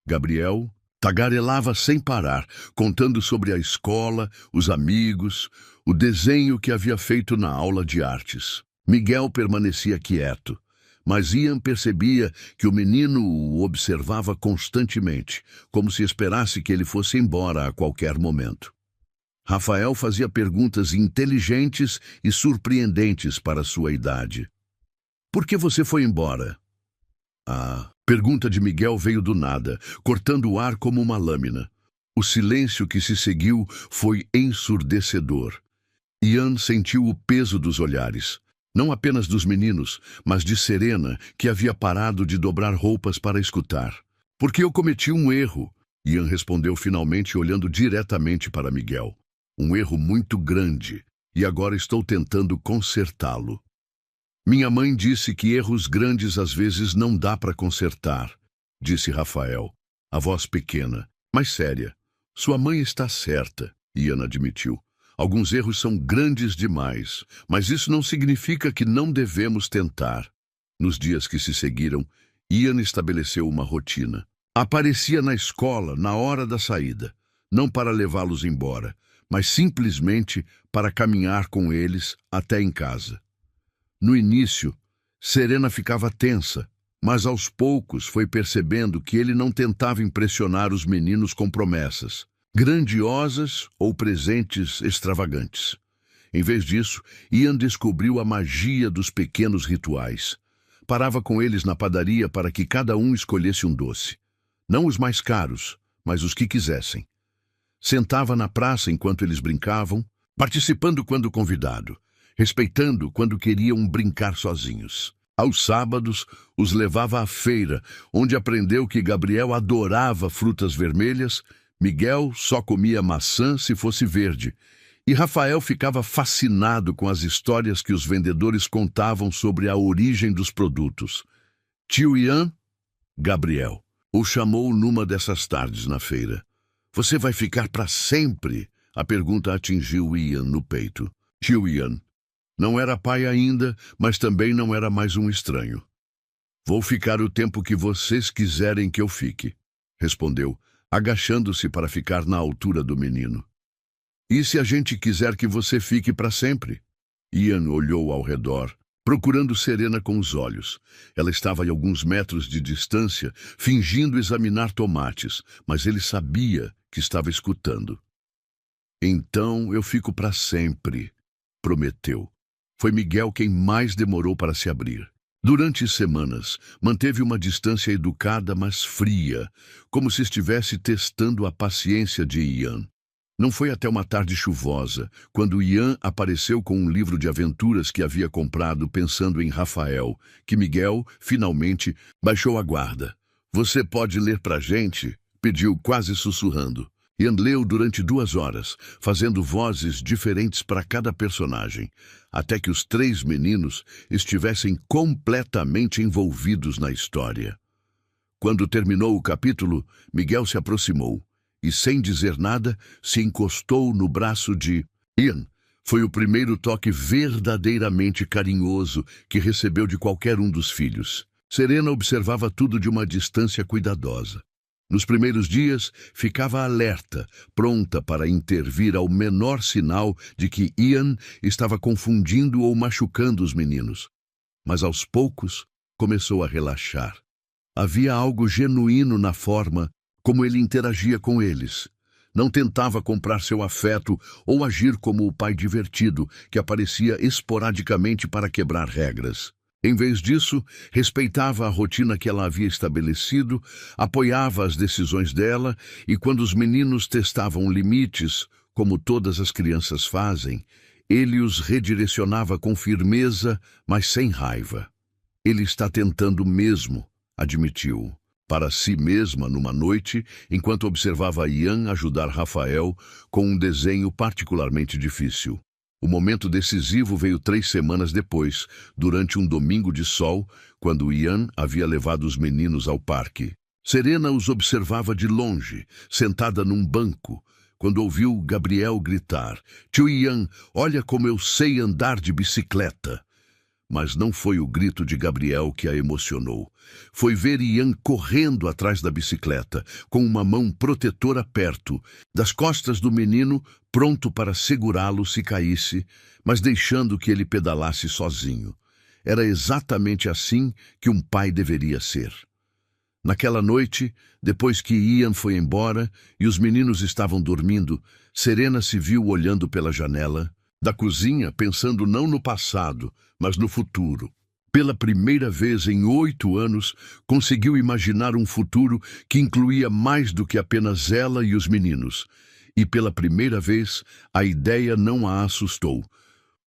Gabriel tagarelava sem parar, contando sobre a escola, os amigos, o desenho que havia feito na aula de artes. Miguel permanecia quieto, mas Ian percebia que o menino o observava constantemente, como se esperasse que ele fosse embora a qualquer momento. Rafael fazia perguntas inteligentes e surpreendentes para sua idade. Por que você foi embora? A pergunta de Miguel veio do nada, cortando o ar como uma lâmina. O silêncio que se seguiu foi ensurdecedor. Ian sentiu o peso dos olhares, não apenas dos meninos, mas de Serena, que havia parado de dobrar roupas para escutar. Porque eu cometi um erro, Ian respondeu finalmente olhando diretamente para Miguel. Um erro muito grande, e agora estou tentando consertá-lo. Minha mãe disse que erros grandes às vezes não dá para consertar, disse Rafael, a voz pequena, mas séria. Sua mãe está certa, Ian admitiu. Alguns erros são grandes demais, mas isso não significa que não devemos tentar. Nos dias que se seguiram, Ian estabeleceu uma rotina. Aparecia na escola na hora da saída, não para levá-los embora, mas simplesmente para caminhar com eles até em casa. No início, Serena ficava tensa, mas aos poucos foi percebendo que ele não tentava impressionar os meninos com promessas, grandiosas ou presentes extravagantes. Em vez disso, Ian descobriu a magia dos pequenos rituais. Parava com eles na padaria para que cada um escolhesse um doce. Não os mais caros, mas os que quisessem. Sentava na praça enquanto eles brincavam, participando quando convidado, respeitando quando queriam brincar sozinhos. Aos sábados, os levava à feira, onde aprendeu que Gabriel adorava frutas vermelhas, Miguel só comia maçã se fosse verde, e Rafael ficava fascinado com as histórias que os vendedores contavam sobre a origem dos produtos. Tio Ian, Gabriel, o chamou numa dessas tardes na feira. Você vai ficar para sempre? A pergunta atingiu Ian no peito. Tio Ian. Não era pai ainda, mas também não era mais um estranho. Vou ficar o tempo que vocês quiserem que eu fique, respondeu, agachando-se para ficar na altura do menino. E se a gente quiser que você fique para sempre? Ian olhou ao redor, procurando Serena com os olhos. Ela estava a alguns metros de distância, fingindo examinar tomates, mas ele sabia que estava escutando. Então eu fico para sempre, prometeu. Foi Miguel quem mais demorou para se abrir. Durante semanas, manteve uma distância educada, mas fria, como se estivesse testando a paciência de Ian. Não foi até uma tarde chuvosa, quando Ian apareceu com um livro de aventuras que havia comprado pensando em Rafael, que Miguel, finalmente, baixou a guarda. "Você pode ler pra gente?" pediu quase sussurrando. Ian leu durante 2 horas, fazendo vozes diferentes para cada personagem, até que os 3 meninos estivessem completamente envolvidos na história. Quando terminou o capítulo, Miguel se aproximou e, sem dizer nada, se encostou no braço de Ian. Foi o primeiro toque verdadeiramente carinhoso que recebeu de qualquer um dos filhos. Serena observava tudo de uma distância cuidadosa. Nos primeiros dias, ficava alerta, pronta para intervir ao menor sinal de que Ian estava confundindo ou machucando os meninos. Mas aos poucos, começou a relaxar. Havia algo genuíno na forma como ele interagia com eles. Não tentava comprar seu afeto ou agir como o pai divertido que aparecia esporadicamente para quebrar regras. Em vez disso, respeitava a rotina que ela havia estabelecido, apoiava as decisões dela e, quando os meninos testavam limites, como todas as crianças fazem, ele os redirecionava com firmeza, mas sem raiva. "Ele está tentando mesmo", admitiu, para si mesma numa noite, enquanto observava Ian ajudar Rafael com um desenho particularmente difícil. O momento decisivo veio 3 semanas depois, durante um domingo de sol, quando Ian havia levado os meninos ao parque. Serena os observava de longe, sentada num banco, quando ouviu Gabriel gritar: "Tio Ian, olha como eu sei andar de bicicleta!" Mas não foi o grito de Gabriel que a emocionou. Foi ver Ian correndo atrás da bicicleta, com uma mão protetora perto, das costas do menino, pronto para segurá-lo se caísse, mas deixando que ele pedalasse sozinho. Era exatamente assim que um pai deveria ser. Naquela noite, depois que Ian foi embora e os meninos estavam dormindo, Serena se viu olhando pela janela da cozinha, pensando não no passado, mas no futuro. Pela primeira vez em 8 anos, conseguiu imaginar um futuro que incluía mais do que apenas ela e os meninos. E pela primeira vez, a ideia não a assustou.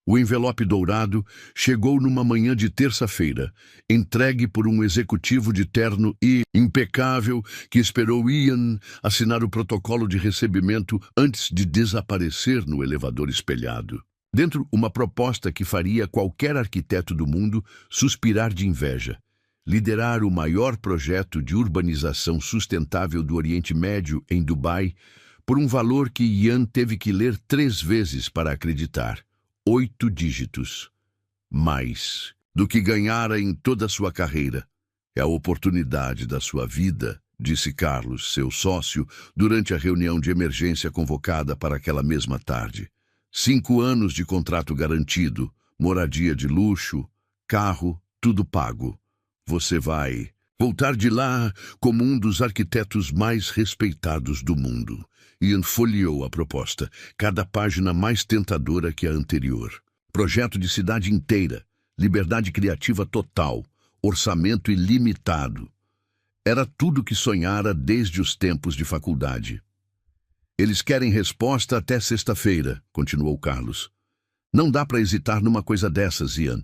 O envelope dourado chegou numa manhã de terça-feira, entregue por um executivo de terno e impecável que esperou Ian assinar o protocolo de recebimento antes de desaparecer no elevador espelhado. Dentro, uma proposta que faria qualquer arquiteto do mundo suspirar de inveja: liderar o maior projeto de urbanização sustentável do Oriente Médio em Dubai, por um valor que Ian teve que ler 3 vezes para acreditar. 8 dígitos. Mais do que ganhara em toda a sua carreira. "É a oportunidade da sua vida", disse Carlos, seu sócio, durante a reunião de emergência convocada para aquela mesma tarde. 5 anos de contrato garantido, moradia de luxo, carro, tudo pago. Você vai voltar de lá como um dos arquitetos mais respeitados do mundo. Ian folheou a proposta, cada página mais tentadora que a anterior. Projeto de cidade inteira, liberdade criativa total, orçamento ilimitado. Era tudo que sonhara desde os tempos de faculdade. "Eles querem resposta até sexta-feira", continuou Carlos. "Não dá para hesitar numa coisa dessas, Ian.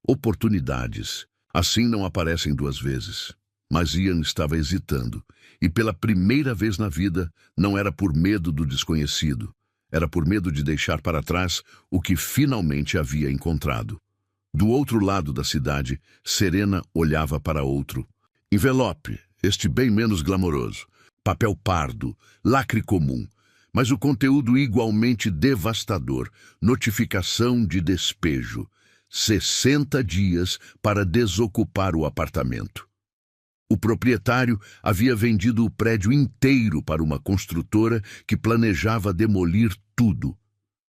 Oportunidades. Assim não aparecem 2 vezes." Mas Ian estava hesitando, e pela primeira vez na vida não era por medo do desconhecido, era por medo de deixar para trás o que finalmente havia encontrado. Do outro lado da cidade, Serena olhava para outro. Envelope, este bem menos glamouroso, papel pardo, lacre comum, mas o conteúdo igualmente devastador: notificação de despejo. 60 dias para desocupar o apartamento. O proprietário havia vendido o prédio inteiro para uma construtora que planejava demolir tudo.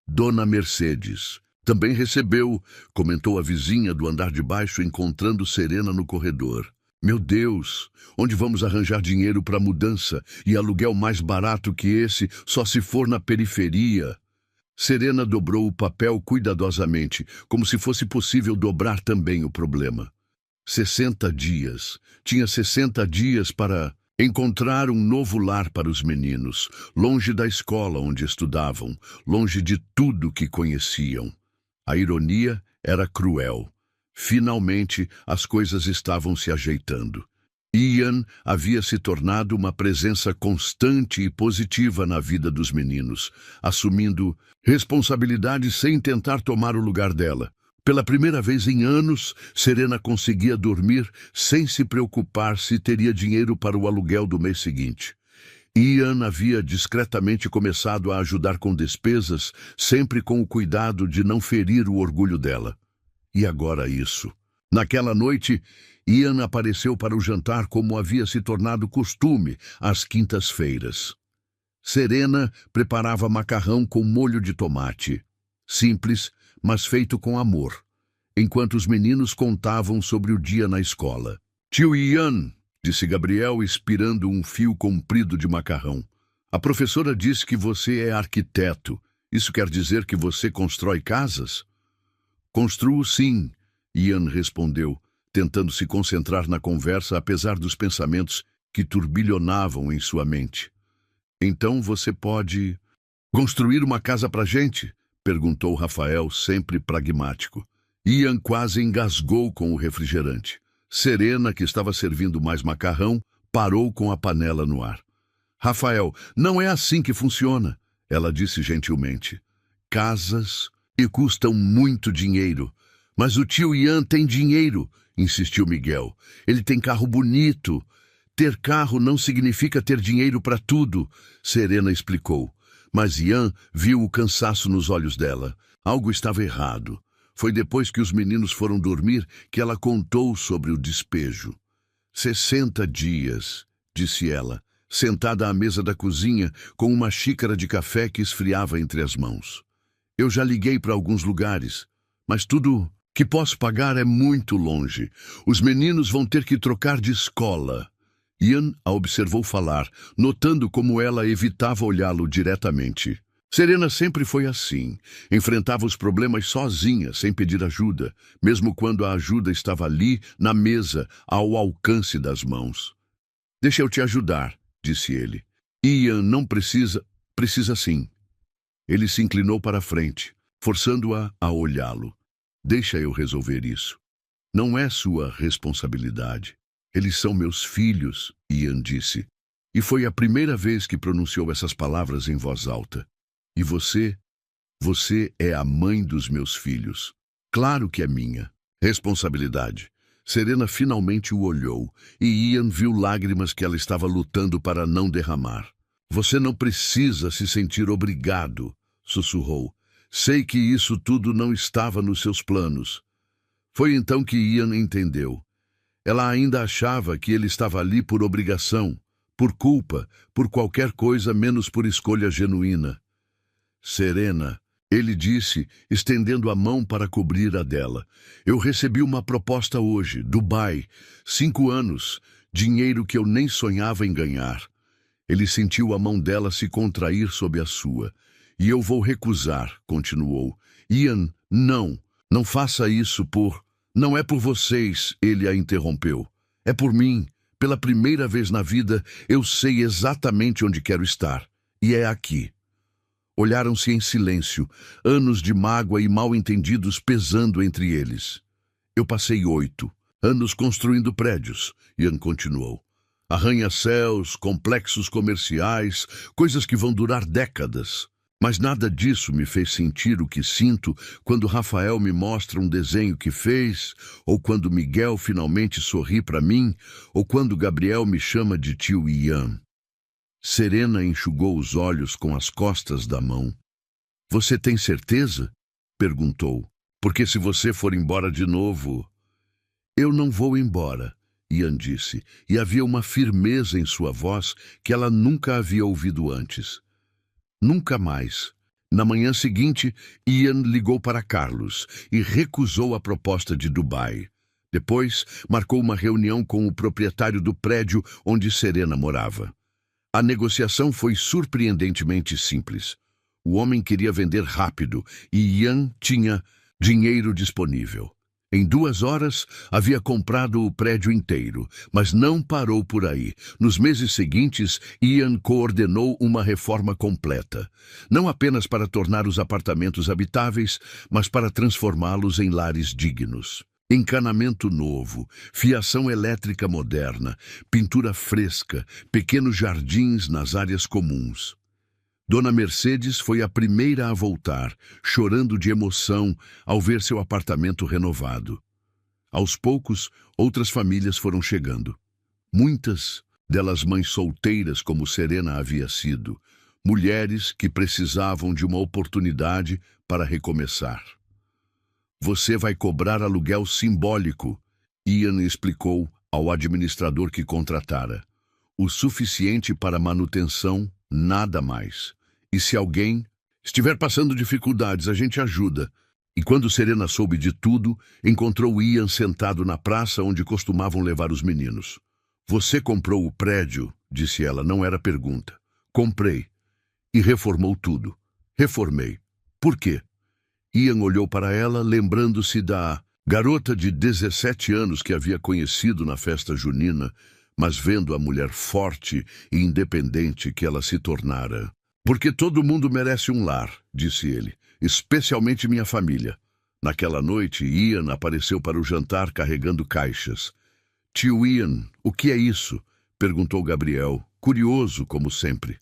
Dona Mercedes. "Também recebeu", comentou a vizinha do andar de baixo, encontrando Serena no corredor. "Meu Deus, onde vamos arranjar dinheiro para a mudança? E aluguel mais barato que esse só se for na periferia." Serena dobrou o papel cuidadosamente, como se fosse possível dobrar também o problema. 60 dias. Tinha 60 dias para... Encontrar um novo lar para os meninos, longe da escola onde estudavam, longe de tudo que conheciam. A ironia era cruel. Finalmente, as coisas estavam se ajeitando. Ian havia se tornado uma presença constante e positiva na vida dos meninos, assumindo responsabilidade sem tentar tomar o lugar dela. Pela primeira vez em anos, Serena conseguia dormir sem se preocupar se teria dinheiro para o aluguel do mês seguinte. Ian havia discretamente começado a ajudar com despesas, sempre com o cuidado de não ferir o orgulho dela. E agora isso. Naquela noite, Ian apareceu para o jantar como havia se tornado costume às quintas-feiras. Serena preparava macarrão com molho de tomate. Simples, mas feito com amor, enquanto os meninos contavam sobre o dia na escola. Tio Ian, disse Gabriel, expirando um fio comprido de macarrão. A professora disse que você é arquiteto. Isso quer dizer que você constrói casas? Construo sim, Ian respondeu, tentando se concentrar na conversa apesar dos pensamentos que turbilhonavam em sua mente. Então você pode construir uma casa pra gente? Perguntou Rafael, sempre pragmático. Ian quase engasgou com o refrigerante. Serena, que estava servindo mais macarrão, parou com a panela no ar. Rafael, não é assim que funciona, ela disse gentilmente. Casas e custam muito dinheiro. Mas o tio Ian tem dinheiro, insistiu Miguel. Ele tem carro bonito. Ter carro não significa ter dinheiro para tudo, Serena explicou. Mas Ian viu o cansaço nos olhos dela. Algo estava errado. Foi depois que os meninos foram dormir que ela contou sobre o despejo. 60 dias, disse ela, sentada à mesa da cozinha com uma xícara de café que esfriava entre as mãos. Eu já liguei para alguns lugares, mas tudo que posso pagar é muito longe. Os meninos vão ter que trocar de escola. Ian a observou falar, notando como ela evitava olhá-lo diretamente. Serena sempre foi assim. Enfrentava os problemas sozinha, sem pedir ajuda, mesmo quando a ajuda estava ali, na mesa, ao alcance das mãos. Deixa eu te ajudar, disse ele. Ian não precisa... Precisa sim. Ele se inclinou para a frente, forçando-a a olhá-lo. Deixa eu resolver isso. Não é sua responsabilidade. Eles são meus filhos, Ian disse. E foi a primeira vez que pronunciou essas palavras em voz alta. E você é a mãe dos meus filhos. Claro que é minha. Responsabilidade. Serena finalmente o olhou, e Ian viu lágrimas que ela estava lutando para não derramar. Você não precisa se sentir obrigado, sussurrou. Sei que isso tudo não estava nos seus planos. Foi então que Ian entendeu. Ela ainda achava que ele estava ali por obrigação, por culpa, por qualquer coisa menos por escolha genuína. Serena, ele disse, estendendo a mão para cobrir a dela. Eu recebi uma proposta hoje, Dubai, 5 anos, dinheiro que eu nem sonhava em ganhar. Ele sentiu a mão dela se contrair sob a sua. E eu vou recusar, continuou. Ian, não faça isso por... Não é por vocês, ele a interrompeu. É por mim. Pela primeira vez na vida, eu sei exatamente onde quero estar. E é aqui. Olharam-se em silêncio, anos de mágoa e mal-entendidos pesando entre eles. Eu passei 8 anos construindo prédios, Ian continuou. Arranha-céus, complexos comerciais, coisas que vão durar décadas. Mas nada disso me fez sentir o que sinto quando Rafael me mostra um desenho que fez, ou quando Miguel finalmente sorri para mim, ou quando Gabriel me chama de tio Ian. Serena enxugou os olhos com as costas da mão. Você tem certeza? Perguntou. Porque se você for embora de novo... Eu não vou embora, Ian disse, e havia uma firmeza em sua voz que ela nunca havia ouvido antes. Nunca mais. Na manhã seguinte, Ian ligou para Carlos e recusou a proposta de Dubai. Depois, marcou uma reunião com o proprietário do prédio onde Serena morava. A negociação foi surpreendentemente simples. O homem queria vender rápido e Ian tinha dinheiro disponível. Em 2 horas, havia comprado o prédio inteiro, mas não parou por aí. Nos meses seguintes, Ian coordenou uma reforma completa. Não apenas para tornar os apartamentos habitáveis, mas para transformá-los em lares dignos. Encanamento novo, fiação elétrica moderna, pintura fresca, pequenos jardins nas áreas comuns. Dona Mercedes foi a primeira a voltar, chorando de emoção ao ver seu apartamento renovado. Aos poucos, outras famílias foram chegando. Muitas delas mães solteiras, como Serena havia sido, mulheres que precisavam de uma oportunidade para recomeçar. Você vai cobrar aluguel simbólico, Ian explicou ao administrador que contratara. O suficiente para manutenção, nada mais. E se alguém estiver passando dificuldades, a gente ajuda. E quando Serena soube de tudo, encontrou Ian sentado na praça onde costumavam levar os meninos. Você comprou o prédio, disse ela, não era pergunta. Comprei. E reformou tudo. Reformei. Por quê? Ian olhou para ela, lembrando-se da garota de 17 anos que havia conhecido na festa junina, mas vendo a mulher forte e independente que ela se tornara. Porque todo mundo merece um lar, disse ele, especialmente minha família. Naquela noite, Ian apareceu para o jantar carregando caixas. Tio Ian, o que é isso? Perguntou Gabriel, curioso como sempre.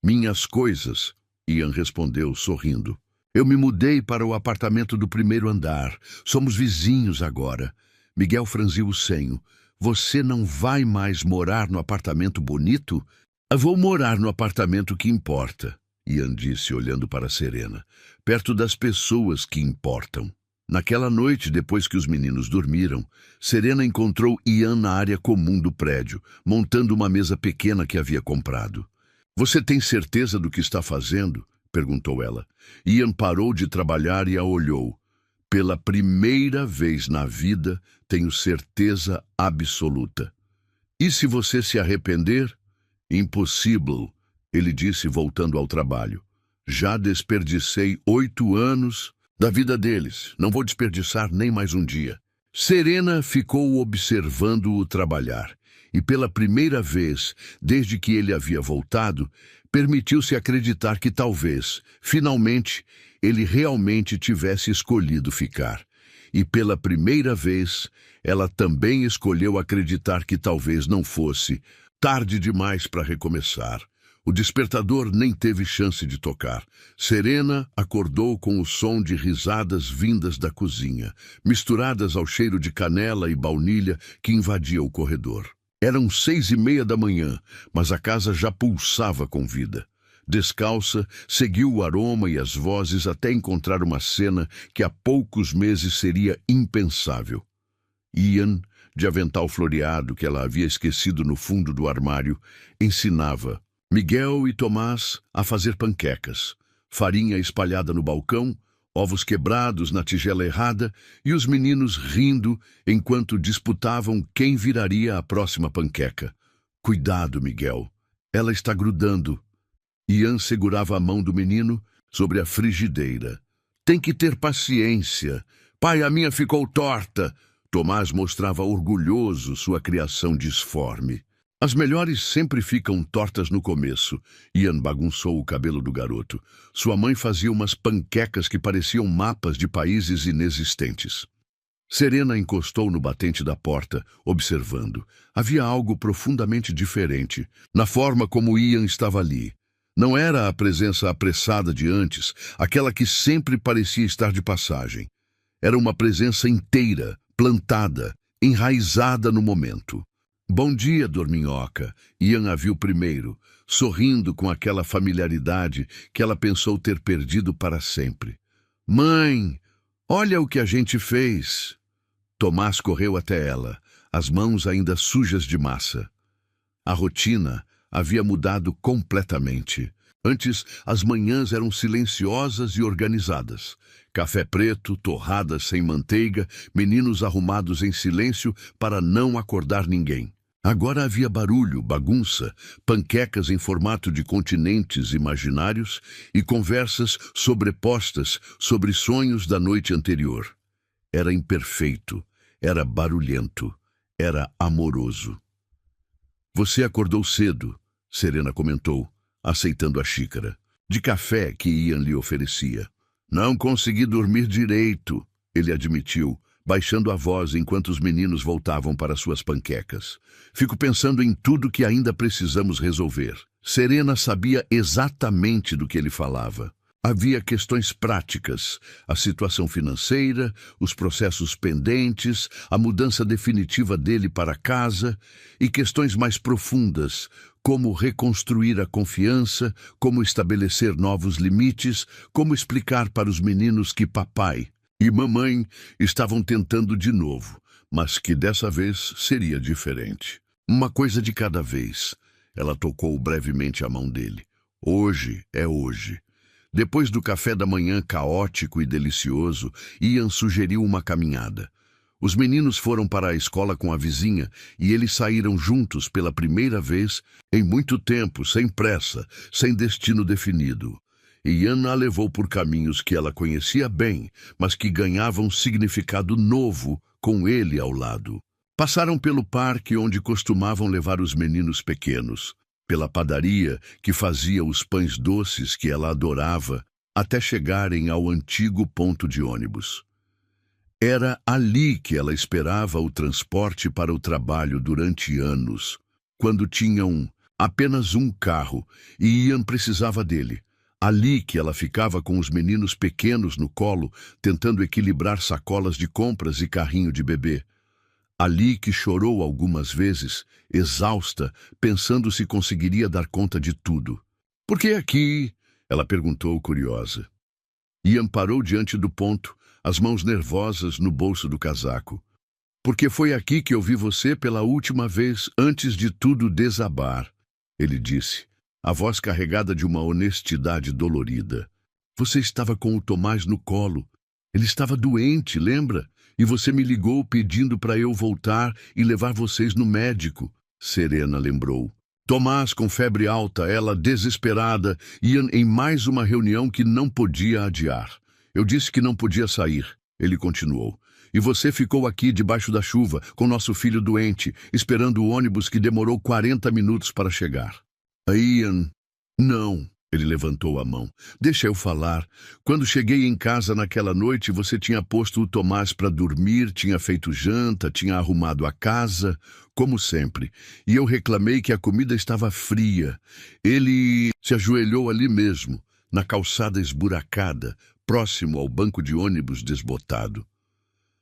Minhas coisas, Ian respondeu, sorrindo. Eu me mudei para o apartamento do primeiro andar. Somos vizinhos agora. Miguel franziu o senho. Você não vai mais morar no apartamento bonito? Vou morar no apartamento que importa, Ian disse, olhando para Serena, perto das pessoas que importam. Naquela noite, depois que os meninos dormiram, Serena encontrou Ian na área comum do prédio, montando uma mesa pequena que havia comprado. Você tem certeza do que está fazendo? Perguntou ela. Ian parou de trabalhar e a olhou. Pela primeira vez na vida, tenho certeza absoluta. E se você se arrepender? Impossível, ele disse voltando ao trabalho. Já desperdicei 8 anos da vida deles. Não vou desperdiçar nem mais um dia. Serena ficou observando-o trabalhar. E pela primeira vez, desde que ele havia voltado, permitiu-se acreditar que talvez, finalmente, ele realmente tivesse escolhido ficar. E pela primeira vez, ela também escolheu acreditar que talvez não fosse tarde demais para recomeçar. O despertador nem teve chance de tocar. Serena acordou com o som de risadas vindas da cozinha, misturadas ao cheiro de canela e baunilha que invadia o corredor. Eram 6:30 da manhã, mas a casa já pulsava com vida. Descalça, seguiu o aroma e as vozes até encontrar uma cena que há poucos meses seria impensável. Ian, de avental floreado que ela havia esquecido no fundo do armário, ensinava Miguel e Tomás a fazer panquecas, farinha espalhada no balcão, ovos quebrados na tigela errada e os meninos rindo enquanto disputavam quem viraria a próxima panqueca. Cuidado, Miguel, ela está grudando. Ian segurava a mão do menino sobre a frigideira. Tem que ter paciência. Pai, a minha ficou torta. Tomás mostrava orgulhoso sua criação disforme. As melhores sempre ficam tortas no começo. Ian bagunçou o cabelo do garoto. Sua mãe fazia umas panquecas que pareciam mapas de países inexistentes. Serena encostou no batente da porta, observando. Havia algo profundamente diferente na forma como Ian estava ali. Não era a presença apressada de antes, aquela que sempre parecia estar de passagem. Era uma presença inteira, plantada, enraizada no momento. Bom dia, dorminhoca. Ian a viu primeiro, sorrindo com aquela familiaridade que ela pensou ter perdido para sempre. Mãe, olha o que a gente fez. Tomás correu até ela, as mãos ainda sujas de massa. A rotina havia mudado completamente. Antes, as manhãs eram silenciosas e organizadas. Café preto, torradas sem manteiga, meninos arrumados em silêncio para não acordar ninguém. Agora havia barulho, bagunça, panquecas em formato de continentes imaginários e conversas sobrepostas sobre sonhos da noite anterior. Era imperfeito, era barulhento, era amoroso. Você acordou cedo, Serena comentou, aceitando a xícara de café que Ian lhe oferecia. Não consegui dormir direito, ele admitiu, baixando a voz enquanto os meninos voltavam para suas panquecas. Fico pensando em tudo que ainda precisamos resolver. Serena sabia exatamente do que ele falava. Havia questões práticas, a situação financeira, os processos pendentes, a mudança definitiva dele para casa e questões mais profundas, como reconstruir a confiança, como estabelecer novos limites, como explicar para os meninos que papai e mamãe estavam tentando de novo, mas que dessa vez seria diferente. Uma coisa de cada vez. Ela tocou brevemente a mão dele. Hoje é hoje. Depois do café da manhã caótico e delicioso, Ian sugeriu uma caminhada. Os meninos foram para a escola com a vizinha e eles saíram juntos pela primeira vez em muito tempo, sem pressa, sem destino definido. Ian a levou por caminhos que ela conhecia bem, mas que ganhavam significado novo com ele ao lado. Passaram pelo parque onde costumavam levar os meninos pequenos, pela padaria que fazia os pães doces que ela adorava, até chegarem ao antigo ponto de ônibus. Era ali que ela esperava o transporte para o trabalho durante anos, quando tinham apenas um carro e Ian precisava dele. Ali que ela ficava com os meninos pequenos no colo, tentando equilibrar sacolas de compras e carrinho de bebê. Ali que chorou algumas vezes, exausta, pensando se conseguiria dar conta de tudo. "Por que aqui?" ela perguntou, curiosa. Ian parou diante do ponto, as mãos nervosas no bolso do casaco. "Porque foi aqui que eu vi você pela última vez, antes de tudo desabar", ele disse, a voz carregada de uma honestidade dolorida. "Você estava com o Tomás no colo. Ele estava doente, lembra? E você me ligou pedindo para eu voltar e levar vocês no médico", Serena lembrou. Tomás com febre alta, ela desesperada, iam em mais uma reunião que não podia adiar. "Eu disse que não podia sair", ele continuou. "E você ficou aqui debaixo da chuva, com nosso filho doente, esperando o ônibus que demorou 40 minutos para chegar." "Ian, não." Ele levantou a mão. "Deixa eu falar. Quando cheguei em casa naquela noite, você tinha posto o Tomás para dormir, tinha feito janta, tinha arrumado a casa, como sempre. E eu reclamei que a comida estava fria. Ele se ajoelhou ali mesmo, na calçada esburacada, próximo ao banco de ônibus desbotado.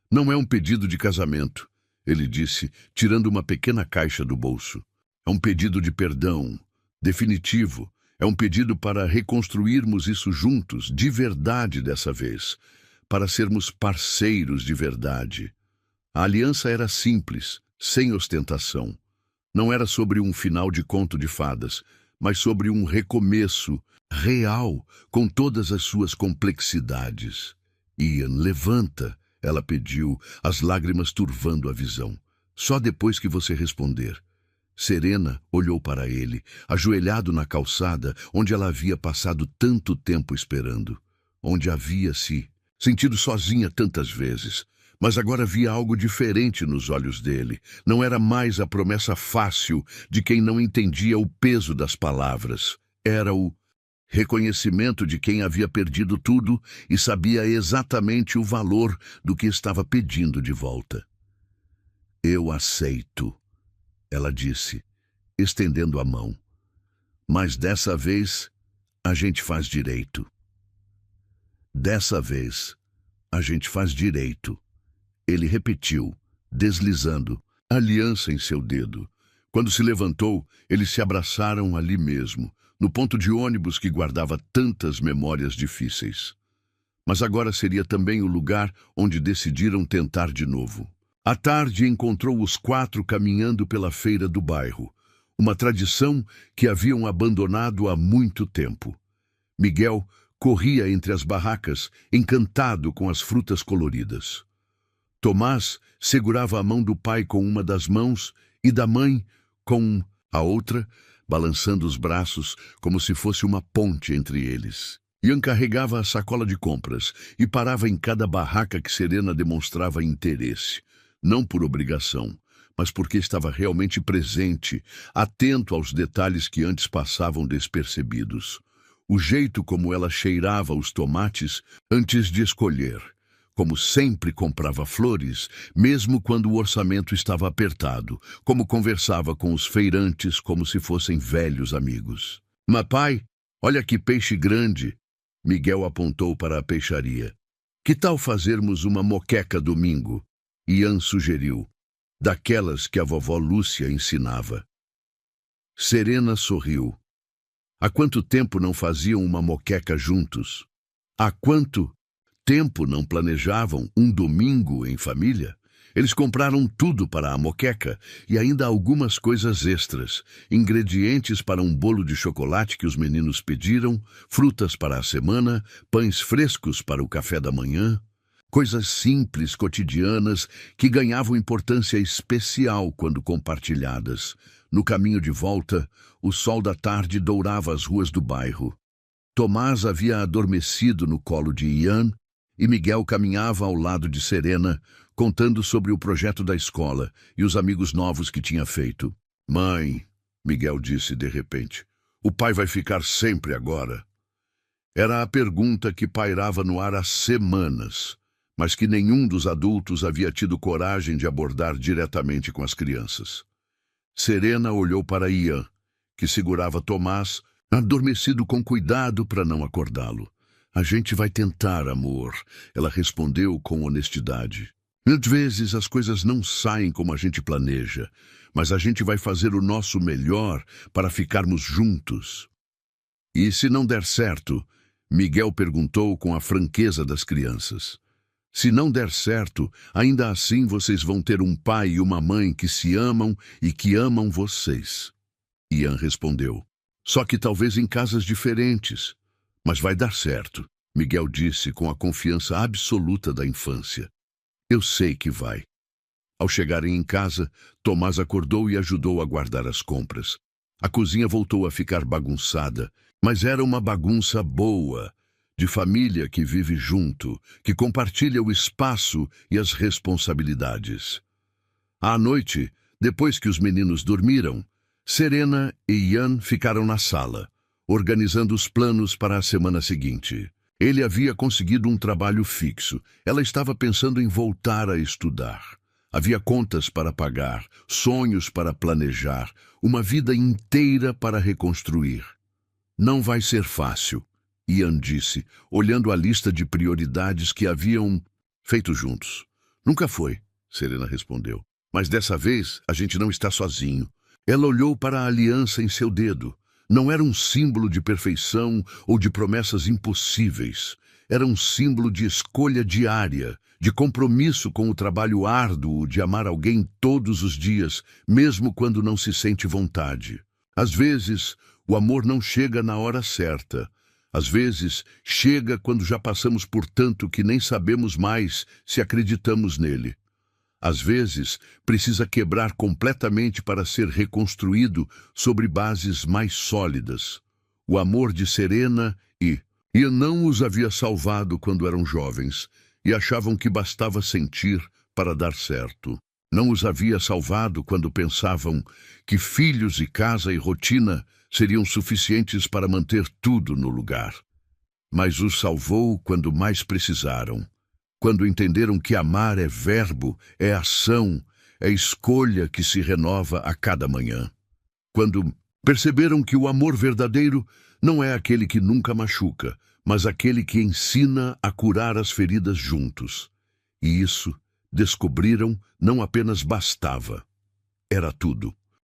"Não é um pedido de casamento", ele disse, tirando uma pequena caixa do bolso. "É um pedido de perdão, definitivo. É um pedido para reconstruirmos isso juntos, de verdade dessa vez, para sermos parceiros de verdade." A aliança era simples, sem ostentação. Não era sobre um final de conto de fadas, mas sobre um recomeço real, com todas as suas complexidades. "Ian, levanta", ela pediu, as lágrimas turvando a visão. "Só depois que você responder." Serena olhou para ele, ajoelhado na calçada onde ela havia passado tanto tempo esperando, onde havia se sentido sozinha tantas vezes. Mas agora via algo diferente nos olhos dele. Não era mais a promessa fácil de quem não entendia o peso das palavras. Era o reconhecimento de quem havia perdido tudo e sabia exatamente o valor do que estava pedindo de volta. "Eu aceito", ela disse, estendendo a mão. "Mas dessa vez, a gente faz direito. Dessa vez, a gente faz direito", ele repetiu, deslizando a aliança em seu dedo. Quando se levantou, eles se abraçaram ali mesmo, no ponto de ônibus que guardava tantas memórias difíceis. Mas agora seria também o lugar onde decidiram tentar de novo. À tarde encontrou os 4 caminhando pela feira do bairro, uma tradição que haviam abandonado há muito tempo. Miguel corria entre as barracas, encantado com as frutas coloridas. Tomás segurava a mão do pai com uma das mãos e da mãe com a outra, balançando os braços como se fosse uma ponte entre eles. Ian carregava a sacola de compras e parava em cada barraca que Serena demonstrava interesse, não por obrigação, mas porque estava realmente presente, atento aos detalhes que antes passavam despercebidos. O jeito como ela cheirava os tomates antes de escolher, como sempre comprava flores, mesmo quando o orçamento estava apertado, como conversava com os feirantes como se fossem velhos amigos. "Mas pai, olha que peixe grande!" Miguel apontou para a peixaria. "Que tal fazermos uma moqueca domingo?" Ian sugeriu, daquelas que a vovó Lúcia ensinava. Serena sorriu. Há quanto tempo não faziam uma moqueca juntos? Há quanto tempo não planejavam um domingo em família? Eles compraram tudo para a moqueca e ainda algumas coisas extras, ingredientes para um bolo de chocolate que os meninos pediram, frutas para a semana, pães frescos para o café da manhã. Coisas simples, cotidianas, que ganhavam importância especial quando compartilhadas. No caminho de volta, o sol da tarde dourava as ruas do bairro. Tomás havia adormecido no colo de Ian e Miguel caminhava ao lado de Serena, contando sobre o projeto da escola e os amigos novos que tinha feito. "Mãe", Miguel disse de repente, "o pai vai ficar sempre agora?" Era a pergunta que pairava no ar há semanas, mas que nenhum dos adultos havia tido coragem de abordar diretamente com as crianças. Serena olhou para Ian, que segurava Tomás, adormecido com cuidado para não acordá-lo. "A gente vai tentar, amor", ela respondeu com honestidade. "Às vezes as coisas não saem como a gente planeja, mas a gente vai fazer o nosso melhor para ficarmos juntos." "E se não der certo?" Miguel perguntou com a franqueza das crianças. "Se não der certo, ainda assim vocês vão ter um pai e uma mãe que se amam e que amam vocês." Ian respondeu. "Só que talvez em casas diferentes. Mas vai dar certo", Miguel disse com a confiança absoluta da infância. "Eu sei que vai." Ao chegarem em casa, Tomás acordou e ajudou a guardar as compras. A cozinha voltou a ficar bagunçada, mas era uma bagunça boa, de família que vive junto, que compartilha o espaço e as responsabilidades. À noite, depois que os meninos dormiram, Serena e Ian ficaram na sala, organizando os planos para a semana seguinte. Ele havia conseguido um trabalho fixo. Ela estava pensando em voltar a estudar. Havia contas para pagar, sonhos para planejar, uma vida inteira para reconstruir. "Não vai ser fácil", Ian disse, olhando a lista de prioridades que haviam feito juntos. "Nunca foi", Serena respondeu. "Mas dessa vez a gente não está sozinho." Ela olhou para a aliança em seu dedo. Não era um símbolo de perfeição ou de promessas impossíveis. Era um símbolo de escolha diária, de compromisso com o trabalho árduo de amar alguém todos os dias, mesmo quando não se sente vontade. Às vezes, o amor não chega na hora certa. Às vezes, chega quando já passamos por tanto que nem sabemos mais se acreditamos nele. Às vezes, precisa quebrar completamente para ser reconstruído sobre bases mais sólidas. O amor de Serena e não os havia salvado quando eram jovens e achavam que bastava sentir para dar certo. Não os havia salvado quando pensavam que filhos e casa e rotina seriam suficientes para manter tudo no lugar. Mas os salvou quando mais precisaram. Quando entenderam que amar é verbo, é ação, é escolha que se renova a cada manhã. Quando perceberam que o amor verdadeiro não é aquele que nunca machuca, mas aquele que ensina a curar as feridas juntos. E isso, descobriram, não apenas bastava, era tudo.